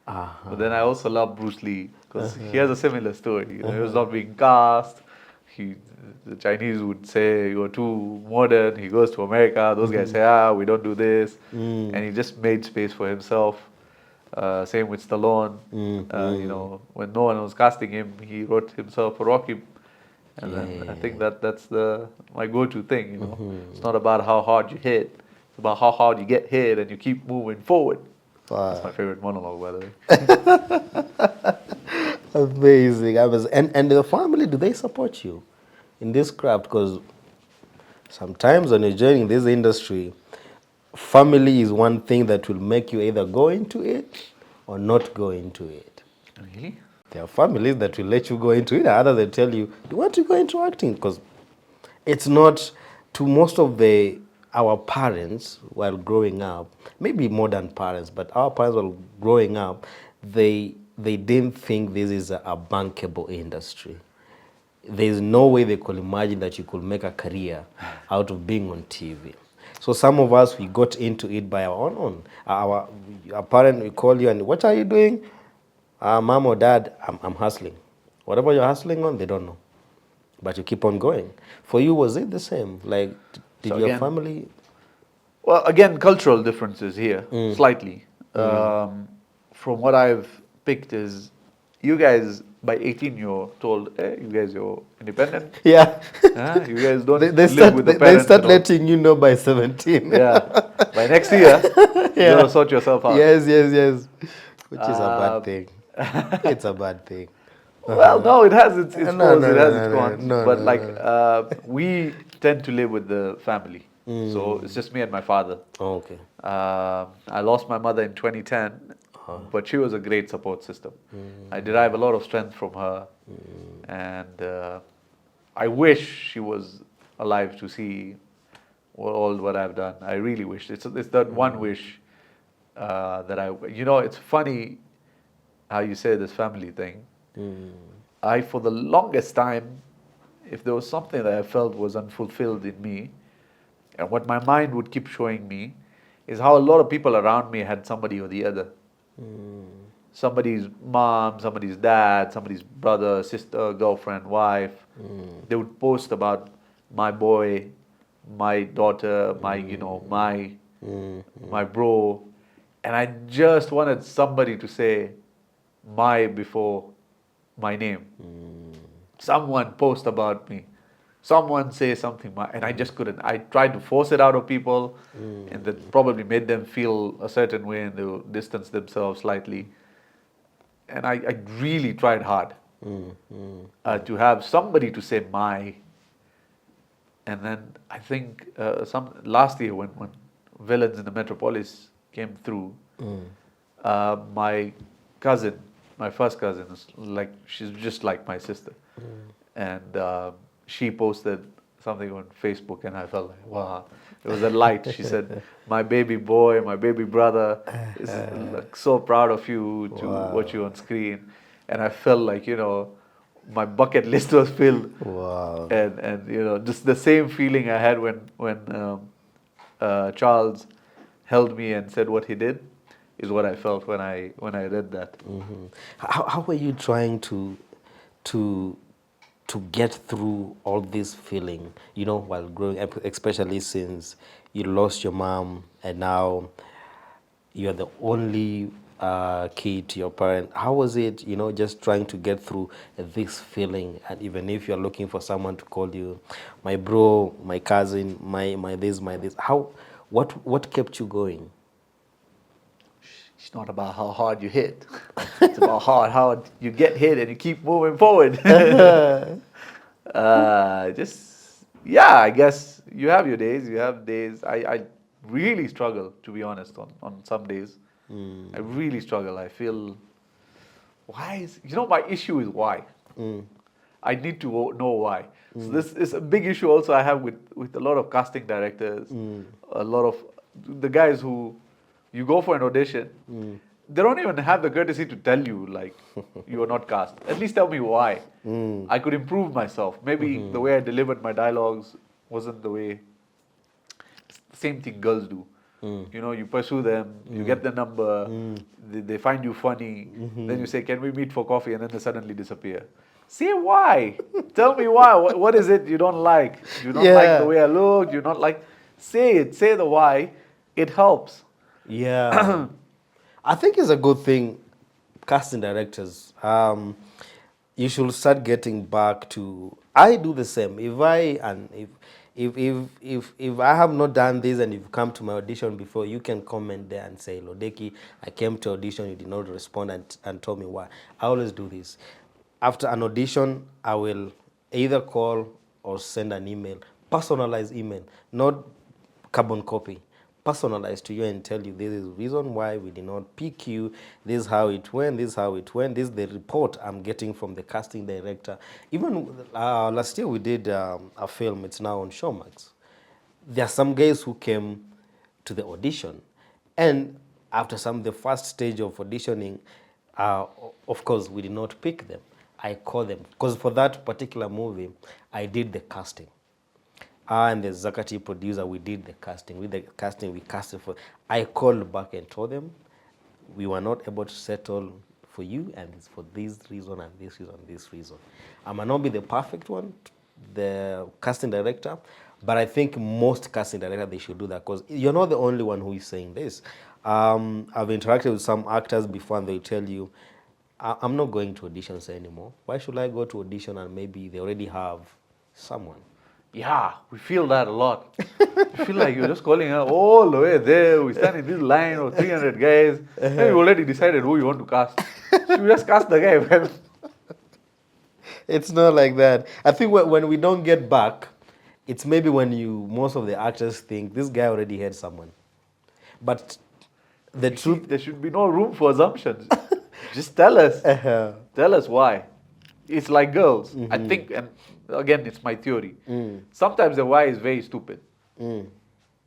But then I also love Bruce Lee because he has a similar story. He was not being cast. The Chinese would say, you're too modern. He goes to America. Those guys say, we don't do this. And he just made space for himself. Same with Stallone. When no one was casting him, he wrote himself a Rocky. And then I think that's my go-to thing. It's not about how hard you hit. It's about how hard you get hit and you keep moving forward. That's my favorite monologue, by the way. Amazing. And the family, do they support you? in this craft, because sometimes when you're joining this industry, family is one thing that will make you either go into it or not go into it. Really? There are families that will let you go into it, others that tell you, you want to go into acting? Because it's not, to most of our parents while growing up, maybe modern parents, but our parents while growing up, they didn't think this is a bankable industry. There's no way they could imagine that you could make a career out of being on TV. So some of us, we got into it by our own. Our parent will call you and, what are you doing? Mom or dad, I'm hustling. Whatever you're hustling on, they don't know. But you keep on going. For you, was it the same? Like, did So your again, family? Well, again, cultural differences here, slightly. From what I've picked is, you guys, by 18, you're told, hey, you guys, you're independent. Yeah. You guys don't They live start, with the they parents. start letting you know by 17. Yeah. By next year, you gotta sort yourself out. Yes. Which is a bad thing. It's a bad thing. Well, no, it has its pros, it has its cons. no, But no, like, we tend to live with the family. So it's just me and my father. Oh, okay. I lost my mother in 2010, but she was a great support system. I derive a lot of strength from her, and I wish she was alive to see all what I've done. I really wish. It's that one wish that I. You know, it's funny how you say this family thing. I, for the longest time, if there was something that I felt was unfulfilled in me, and what my mind would keep showing me, is how a lot of people around me had somebody or the other. Somebody's mom, somebody's dad, somebody's brother, sister, girlfriend, wife. They would post about my boy, my daughter, my bro, and I just wanted somebody to say my before my name. Someone post about me. Someone say something, and I just couldn't. I tried to force it out of people, and that probably made them feel a certain way, and they would distance themselves slightly. And I really tried hard to have somebody to say my. And then I think last year when Villains in the Metropolis came through, my cousin, my first cousin, is like, she's just like my sister, and she posted something on Facebook, and I felt like, wow, it was a light. She said, my baby boy, my baby brother is like, so proud of you to watch you on screen. And I felt like, my bucket list was filled. Wow. And just the same feeling I had when Charles held me and said what he did is what I felt when I read that. How were you trying to get through all this feeling, while growing up, especially since you lost your mom and now you're the only kid to your parent? How was it, just trying to get through this feeling? And even if you're looking for someone to call you, my bro, my cousin, my this, what kept you going? It's not about how hard you hit. It's about how hard you get hit and you keep moving forward. I guess you have your days. You have days. I really struggle, to be honest, on some days. I really struggle. I feel, my issue is why. I need to know why. So this is a big issue also I have with a lot of casting directors, a lot of the guys who you go for an audition, they don't even have the courtesy to tell you, like, you are not cast. At least tell me why. I could improve myself. Maybe the way I delivered my dialogues wasn't the way. It's the same thing girls do. You pursue them, you get the number, they find you funny, then you say, can we meet for coffee? And then they suddenly disappear. Say why. Tell me why. What is it you don't like? You don't like the way I look? You don't like... Say it. Say the why. It helps. Yeah. I think it's a good thing, casting directors. You should start getting back to... I do the same. If I have not done this and you've come to my audition before, you can comment there and say, Lodeki, I came to audition, you did not respond and told me why. I always do this. After an audition, I will either call or send an email, personalized email, not carbon copy, personalized to you and tell you this is the reason why we did not pick you, this is how it went, this is how it went, this is the report I'm getting from the casting director. Even last year we did a film, it's now on Showmax. There are some guys who came to the audition, and after the first stage of auditioning, of course, we did not pick them. I called them, because for that particular movie, I did the casting. And the Zakati producer, we did the casting. With the casting, we casted for. I called back and told them, we were not able to settle for you, and it's for this reason and this reason and this reason. I might not be the perfect one, the casting director, but I think most casting directors, they should do that, because you're not the only one who is saying this. I've interacted with some actors before, and they tell you, I'm not going to auditions anymore. Why should I go to audition and maybe they already have someone? Yeah, we feel that a lot. You feel like you're just calling her all the way there. We stand in this line of 300 guys. And we already decided who you want to cast. Should we just cast the guy, man? It's not like that. I think when we don't get back, it's maybe when most of the actors think this guy already had someone. But the truth... there should be no room for assumptions. Just tell us. Tell us why. It's like girls. I think, and again, it's my theory. Sometimes the why is very stupid.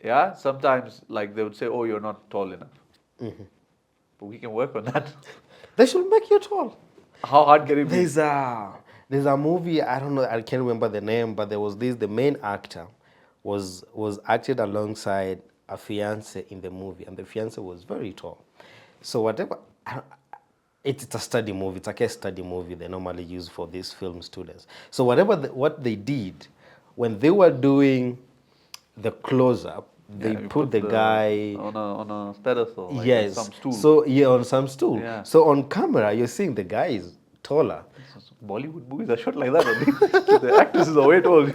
Yeah? Sometimes, like, they would say, oh, you're not tall enough. But we can work on that. They should make you tall. How hard can it be? There's a movie, I don't know, I can't remember the name, but there was the main actor was acted alongside a fiance in the movie, and the fiance was very tall. So whatever... It's a study movie. It's a case study movie they normally use for these film students. So what they did, when they were doing the close-up, they put the guy... On a pedestal, like yes. on some stool. So, yeah, on some stool. Yeah. So on camera, you're seeing the guy is taller. Bollywood movies are shot like that. The actresses are way tall.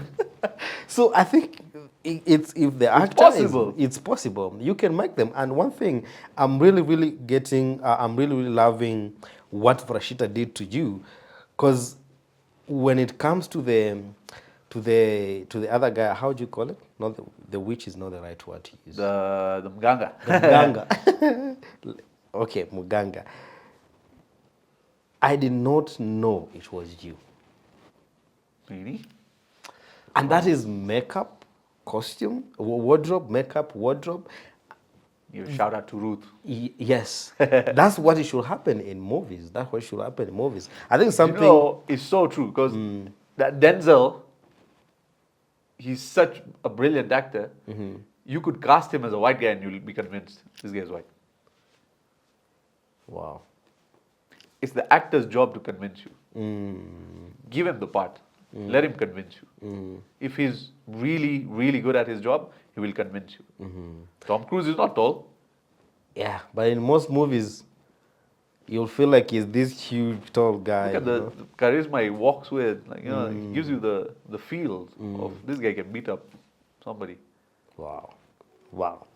So I think it's if the actor possible. It's possible. You can make them. And one thing I'm really loving what Varshita did to you, because when it comes to the other guy, how do you call it? Not the witch is not the right word to use. The mganga. Mganga. Okay, mganga. I did not know it was you. Really? And that is makeup, costume, wardrobe, makeup, wardrobe. You shout out to Ruth. Yes. That's what it should happen in movies. That's what should happen in movies. I think something... You know, it's so true, because that Denzel, he's such a brilliant actor. You could cast him as a white guy and you'll be convinced this guy is white. Wow. It's the actor's job to convince you. Give him the part. Let him convince you. If he's really, really good at his job, he will convince you. Tom Cruise is not tall. Yeah, but in most movies, you'll feel like he's this huge, tall guy. Look at the charisma he walks with. Like, he gives you the feel of this guy can beat up somebody. Wow. Wow.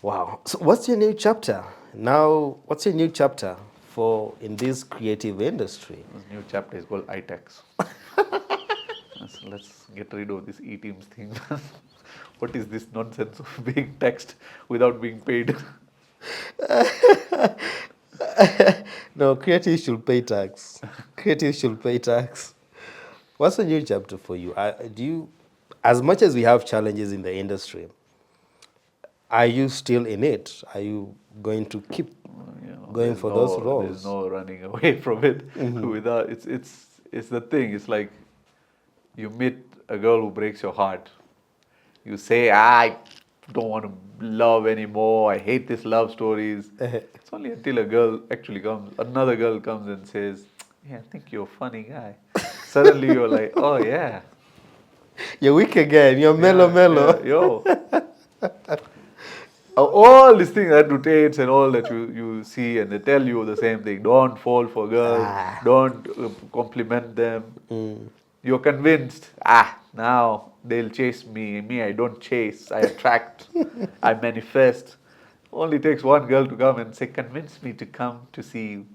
Wow. So what's your new chapter? Now, what's your new chapter in this creative industry? This new chapter is called iTax. Let's get rid of this E-Teams thing. What is this nonsense of being taxed without being paid? No, creatives should pay tax. Creatives should pay tax. What's a new chapter for you? As much as we have challenges in the industry, are you still in it? Are you going to keep going for those roles? There's no running away from it. Without it's the thing. It's like you meet a girl who breaks your heart. You say, I don't want to love anymore. I hate these love stories. It's only until another girl comes and says, yeah, I think you're a funny guy. Suddenly you're like, oh yeah. You're weak again. You're mellow. Yeah, yo. All these things that rotates and all that you see, and they tell you the same thing. Don't fall for girls. Don't compliment them. You're convinced, now they'll chase me. Me, I don't chase. I attract. I manifest. Only takes one girl to come and say, convince me to come to see you.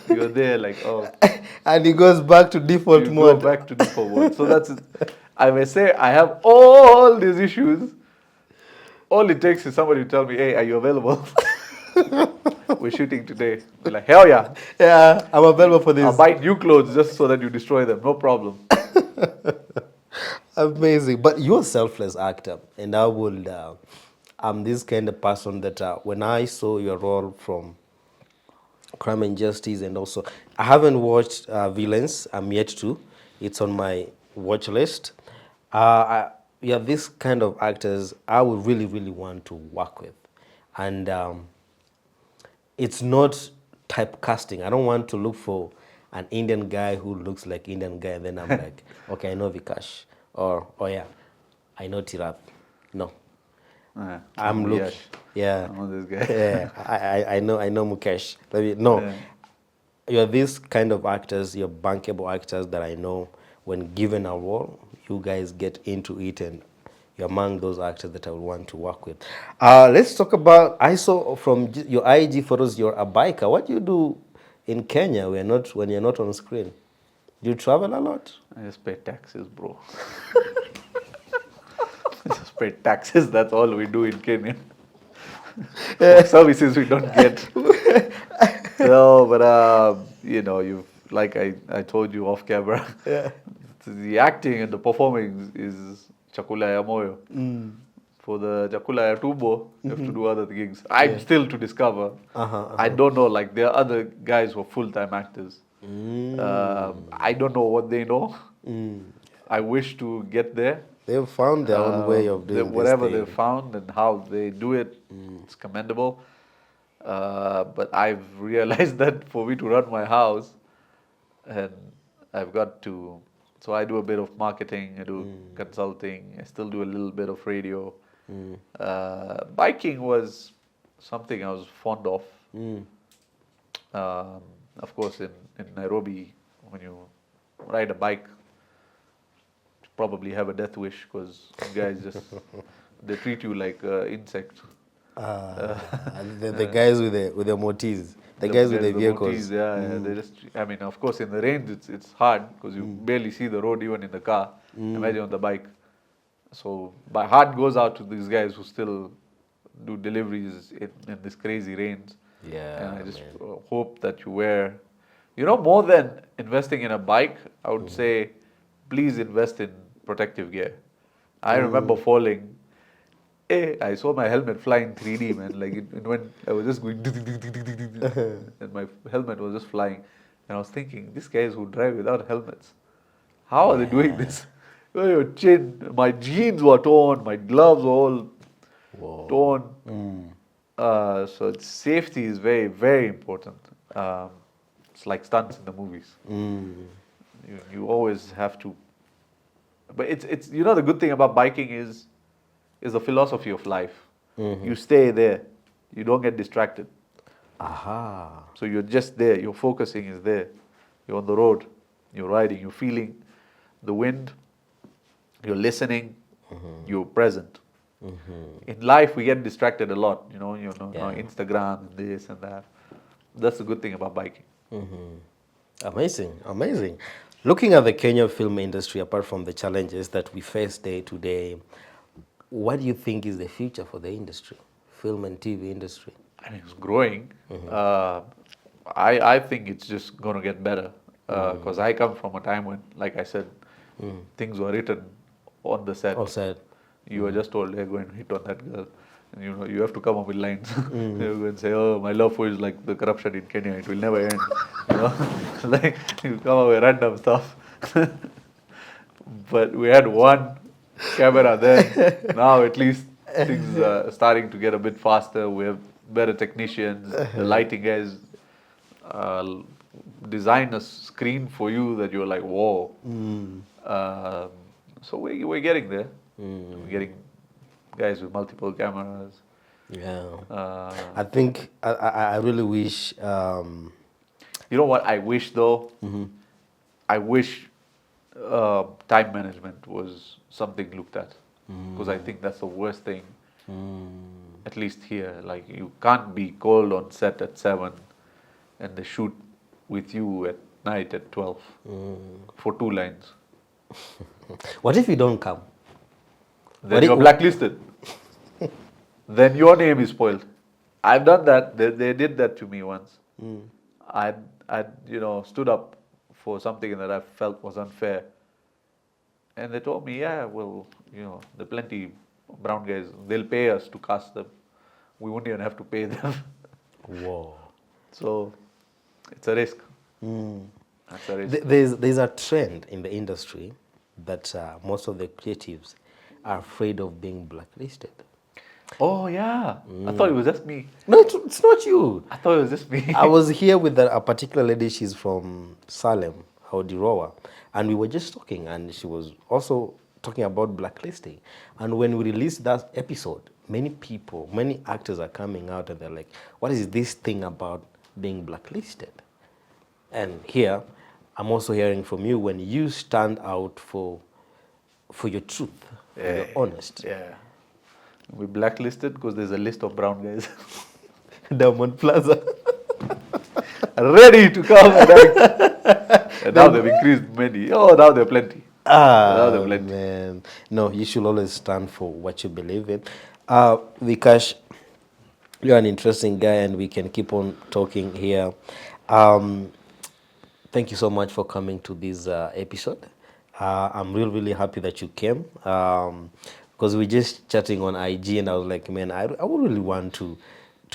You're there like, oh. And he goes back to default mode. Go back to default mode. So that's it. I may say I have all these issues. All it takes is somebody to tell me, hey, are you available? We're shooting today. We're like, hell yeah. Yeah, I'm available for this. I'll buy new clothes just so that you destroy them. No problem. Amazing. But you're a selfless actor. And I would, I'm this kind of person that when I saw your role from Crime and Justice, and also, I haven't watched Villains. I'm yet to. It's on my watch list. Yeah, this kind of actors I would really, really want to work with. And it's not typecasting. I don't want to look for an Indian guy who looks like Indian guy, and then I'm like, okay, I know Vikash, or oh yeah, I know Tirath. No, I'm looking. Yes. Yeah, I know this guy. yeah, I know Mukesh. No, Yeah. you're these kind of actors. You're bankable actors that I know. When given a role, you guys get into it, and you're among those actors that I would want to work with. Let's talk about. I saw from your IG photos, you're a biker. What do you do in Kenya? When you're not on screen. Do you travel a lot? I just pay taxes, bro. I just pay taxes. That's all we do in Kenya. Services we don't get. No, but you know, you've like I told you off camera. Yeah. The acting and the performing is chakula ya moyo. For the chakula ya tumbo, you have to do other gigs. I'm still to discover. I don't know. Like there are other guys who are full-time actors. I don't know what they know. I wish to get there. They've found their own way of doing whatever this thing. they found and how they do it. It's commendable. But I've realized that for me to run my house, and I've got to. So I do a bit of marketing. I do consulting. I still do a little bit of radio. Biking was something I was fond of. Of course, in Nairobi, when you ride a bike, you probably have a death wish because guys just they treat you like insect. The guys with the motis, the guys with the vehicles. Motis, yeah, they just. I mean, of course, in the range it's hard because you barely see the road even in the car. Imagine on the bike. So my heart goes out to these guys who still do deliveries in this crazy range. Yeah, and I just hope that you wear, more than investing in a bike, I would say, please invest in protective gear. I remember falling. I saw my helmet fly in 3D, man. Like it went, I was just going, and my helmet was just flying. And I was thinking, these guys who drive without helmets, how are they doing this? Your chin, my jeans were torn, my gloves were all torn. So safety is very, very important. It's like stunts in the movies. You always have to. But it's the good thing about biking is the philosophy of life. You stay there. You don't get distracted. Aha. So you're just there. Your focusing is there. You're on the road. You're riding. You're feeling the wind. You're listening. You're present. In life, we get distracted a lot. Instagram and this and that. That's the good thing about biking. Amazing, amazing. Looking at the Kenyan film industry, apart from the challenges that we face day to day, what do you think is the future for the industry, film and TV industry? I mean, it's growing. I think it's just going to get better because I come from a time when, like I said, things were written on the set. All set. You were just told, hey, go and hit on that girl. And you have to come up with lines. You go and say, oh, my love for you is like the corruption in Kenya. It will never end. Like, you come up with random stuff. But we had one camera then. Now at least things are starting to get a bit faster. We have better technicians. The lighting guys design a screen for you that you're like, whoa. So we're getting there. We're getting guys with multiple cameras. Yeah. I think I really wish. You know what I wish though? I wish time management was something looked at because I think that's the worst thing. At least here, like you can't be called on set at 7 and they shoot with you at night at 12 for 2 lines. What if you don't come? Then you're blacklisted. Then your name is spoiled. I've done that. They did that to me once. I stood up for something that I felt was unfair. And they told me, yeah, well, there are plenty of brown guys. They'll pay us to cast them. We wouldn't even have to pay them. Whoa. So it's a risk. That's a risk. There's a trend in the industry that most of the creatives are afraid of being blacklisted. Oh, yeah. I thought it was just me. No, it's not you. I thought it was just me. I was here with a particular lady. She's from Salem, Haudiroa, and we were just talking, and she was also talking about blacklisting. And when we released that episode, many actors are coming out and they're like, what is this thing about being blacklisted? And here, I'm also hearing from you when you stand out for your truth, you're honest. Yeah. We blacklisted because there's a list of brown guys. Diamond Plaza. Ready to come and act. And now they've increased many. Oh, now there are plenty. Now there are plenty. Man. No, you should always stand for what you believe in. Vikash, you're an interesting guy and we can keep on talking here. Thank you so much for coming to this episode. I'm really happy that you came. Because we're just chatting on IG and I was like, man, I would really want to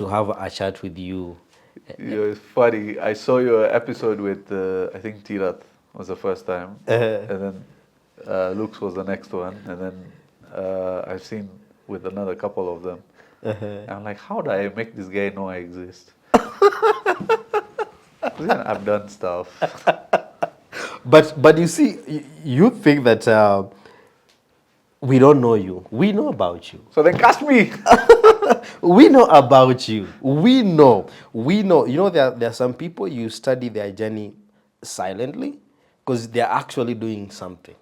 have a chat with you. It's funny. I saw your episode with, I think Tirat was the first time. And then Lux was the next one. And then I've seen with another couple of them. And I'm like, how do I make this guy know I exist? I've done stuff. But you see, you think that we don't know you. We know about you. So then cast me. We know about you. We know. You know, there are some people you study their journey silently because they're actually doing something.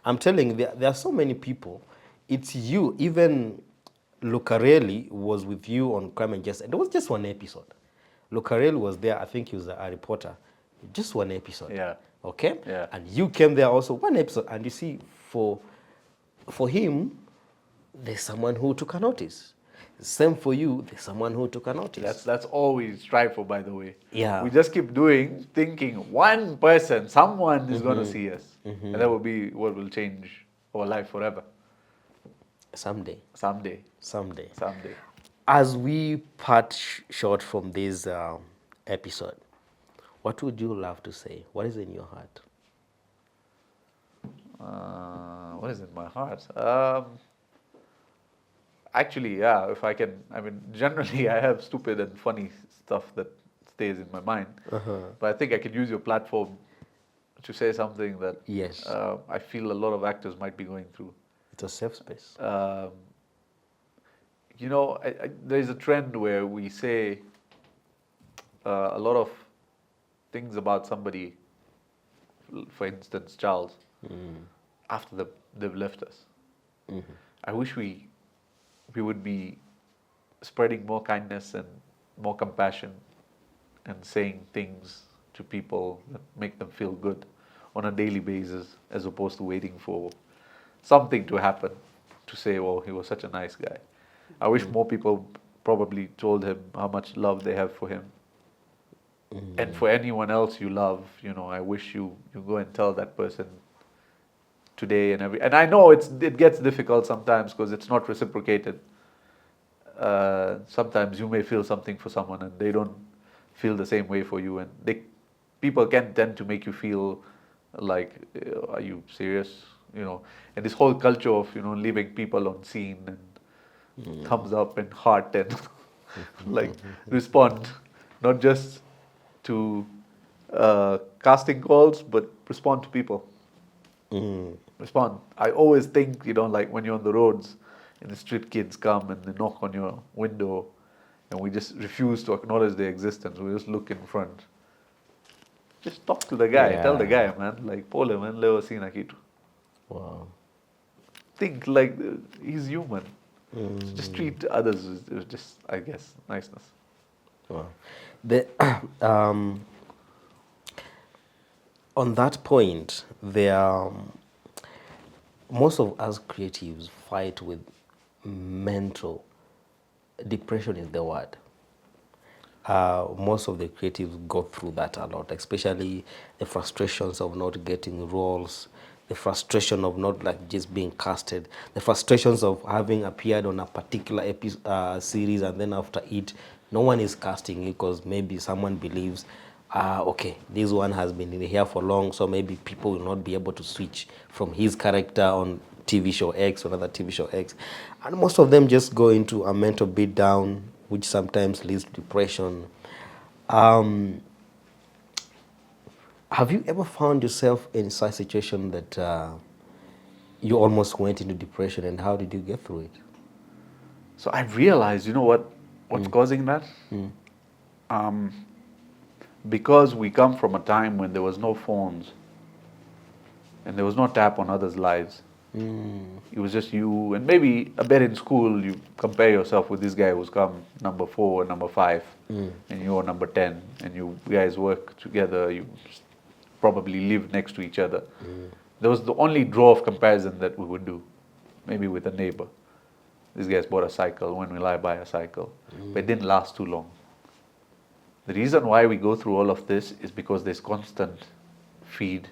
I'm telling you, there are so many people. It's you. Even Lucarelli was with you on Crime and Justice. There was just one episode. Lucarelli was there. I think he was a reporter. Just one episode. Yeah. Okay? Yeah. And you came there also one episode. And you see, for him, there's someone who took a notice. Same for you, there's someone who took a notice. That's all we strive for, by the way. Yeah. We just keep doing, thinking one person, someone is going to see us. And that will be what will change our life forever. Someday. As we part short from this episode, what would you love to say? What is in your heart? What is in my heart? Actually, yeah, if I can, generally I have stupid and funny stuff that stays in my mind. But I think I could use your platform to say something that yes. I feel a lot of actors might be going through. It's a safe space. There's a trend where we say a lot of things about somebody, for instance, Charles, after they've left us. I wish we would be spreading more kindness and more compassion and saying things to people that make them feel good on a daily basis, as opposed to waiting for something to happen to say, well, he was such a nice guy. I wish more people probably told him how much love they have for him. And for anyone else you love, I wish you go and tell that person today and I know it gets difficult sometimes because it's not reciprocated. Sometimes you may feel something for someone and they don't feel the same way for you, and people can tend to make you feel like, are you serious? And this whole culture of leaving people on scene and thumbs up and heart and like respond, not just to casting calls, but respond to people. Respond. I always think, like when you're on the roads and the street kids come and they knock on your window and we just refuse to acknowledge their existence. We just look in front. Just talk to the guy. Yeah. Tell the guy, man, like, pole man, leo sina kitu. Wow. Think like he's human. So just treat others with just, I guess, niceness. Wow. On that point, most of us creatives fight with mental depression is the word. Most of the creatives go through that a lot, especially the frustrations of not getting roles, the frustration of not like just being casted, the frustrations of having appeared on a particular series and then after it, no one is casting you because maybe someone believes, okay, this one has been in here for long, so maybe people will not be able to switch from his character on TV show X or another TV show X. And most of them just go into a mental beatdown, which sometimes leads to depression. Have you ever found yourself in such a situation that you almost went into depression, and how did you get through it? So I realized, you know what's causing that? Because we come from a time when there was no phones and there was no tap on others' lives. It was just you, and maybe a bit in school you compare yourself with this guy who's come number 4 or number 5, and you're number 10, and you guys work together, you probably live next to each other. There was the only draw of comparison that we would do, maybe with a neighbor. This guy's bought a cycle, when will I buy a cycle? But it didn't last too long. The reason why we go through all of this is because there's constant feed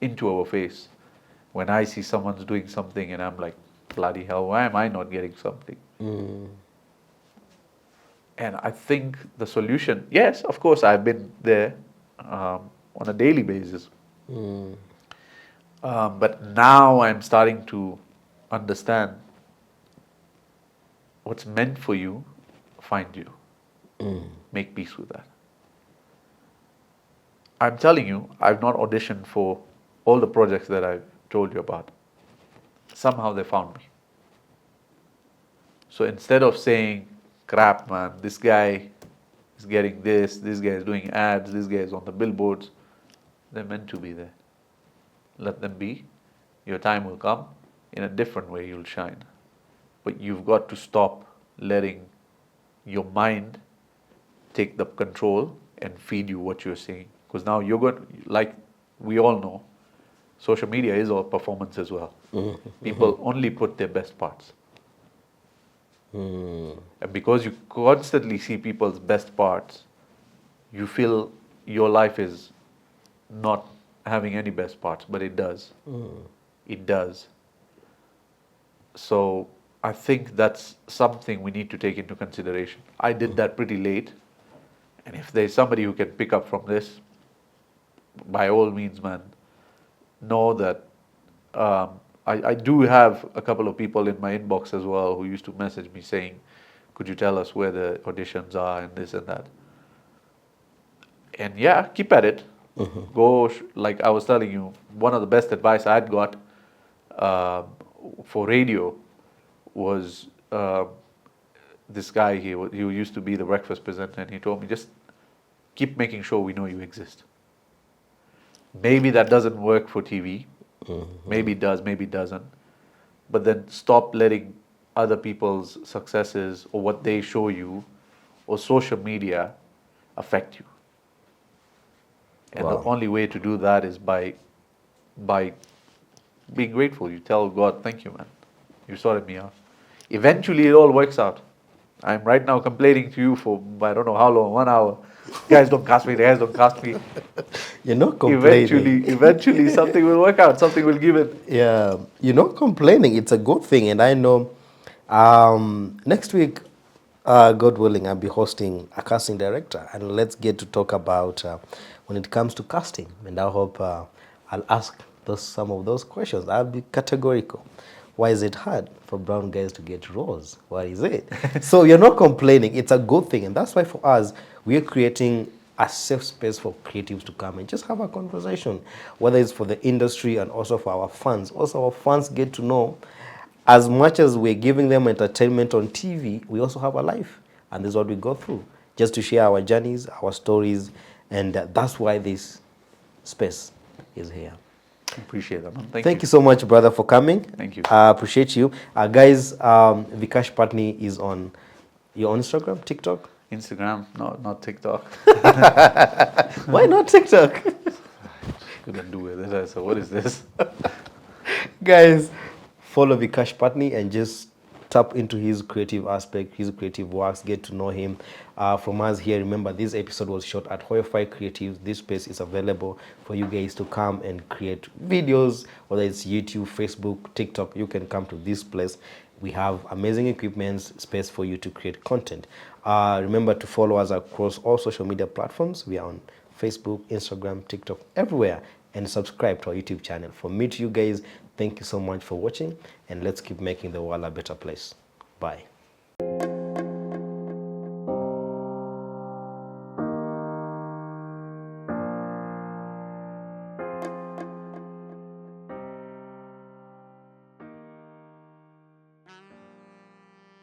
into our face. When I see someone's doing something and I'm like, bloody hell, why am I not getting something? And I think the solution, yes, of course, I've been there on a daily basis. But now I'm starting to understand what's meant for you, find you. Make peace with that. I'm telling you, I've not auditioned for all the projects that I've told you about. Somehow they found me. So instead of saying, crap man, this guy is getting this guy is doing ads, this guy is on the billboards, they're meant to be there. Let them be. Your time will come. In a different way you'll shine. But you've got to stop letting your mind take the control and feed you what you're seeing. Because now you're going, like we all know, social media is all performance as well. People only put their best parts. And because you constantly see people's best parts, you feel your life is not having any best parts, but it does. It does. So I think that's something we need to take into consideration. I did that pretty late. And if there's somebody who can pick up from this, by all means, man, know that I do have a couple of people in my inbox as well who used to message me saying, could you tell us where the auditions are and this and that. And yeah, keep at it. Go, like I was telling you, one of the best advice I had got for radio was this guy, he used to be the breakfast presenter, and he told me, just keep making sure we know you exist. Maybe that doesn't work for TV. Maybe it does, maybe it doesn't. But then stop letting other people's successes or what they show you or social media affect you. And the only way to do that is by being grateful. You tell God, thank you, man. You sorted me out. Eventually, it all works out. I'm right now complaining to you for, I don't know how long, 1 hour. Guys don't cast me, guys don't cast me. You're not complaining. Eventually, something will work out, something will give it. Yeah, you're not complaining. It's a good thing. And I know next week, God willing, I'll be hosting a casting director. And let's get to talk about when it comes to casting. And I hope I'll ask some of those questions. I'll be categorical. Why is it hard for brown guys to get roles? Why is it? So you're not complaining. It's a good thing. And that's why for us, we're creating a safe space for creatives to come and just have a conversation, whether it's for the industry and also for our fans. Also, our fans get to know, as much as we're giving them entertainment on TV, we also have a life. And this is what we go through, just to share our journeys, our stories. And that's why this space is here. Appreciate that, man. Thank you so much, brother, for coming. Thank you. I appreciate you. Guys, Vikash Pattni is on your Instagram, TikTok? Instagram, not TikTok. Why not TikTok? Couldn't do it. So what is this? Guys, follow Vikash Pattni and just tap into his creative aspect, his creative works, get to know him. From us here, remember this episode was shot at Hoyofy Creatives. This space is available for you guys to come and create videos, whether it's YouTube, Facebook, TikTok, you can come to this place. We have amazing equipment, space for you to create content. Remember to follow us across all social media platforms. We are on Facebook, Instagram, TikTok, everywhere. And subscribe to our YouTube channel. From me to you guys, thank you so much for watching. And let's keep making the world a better place. Bye.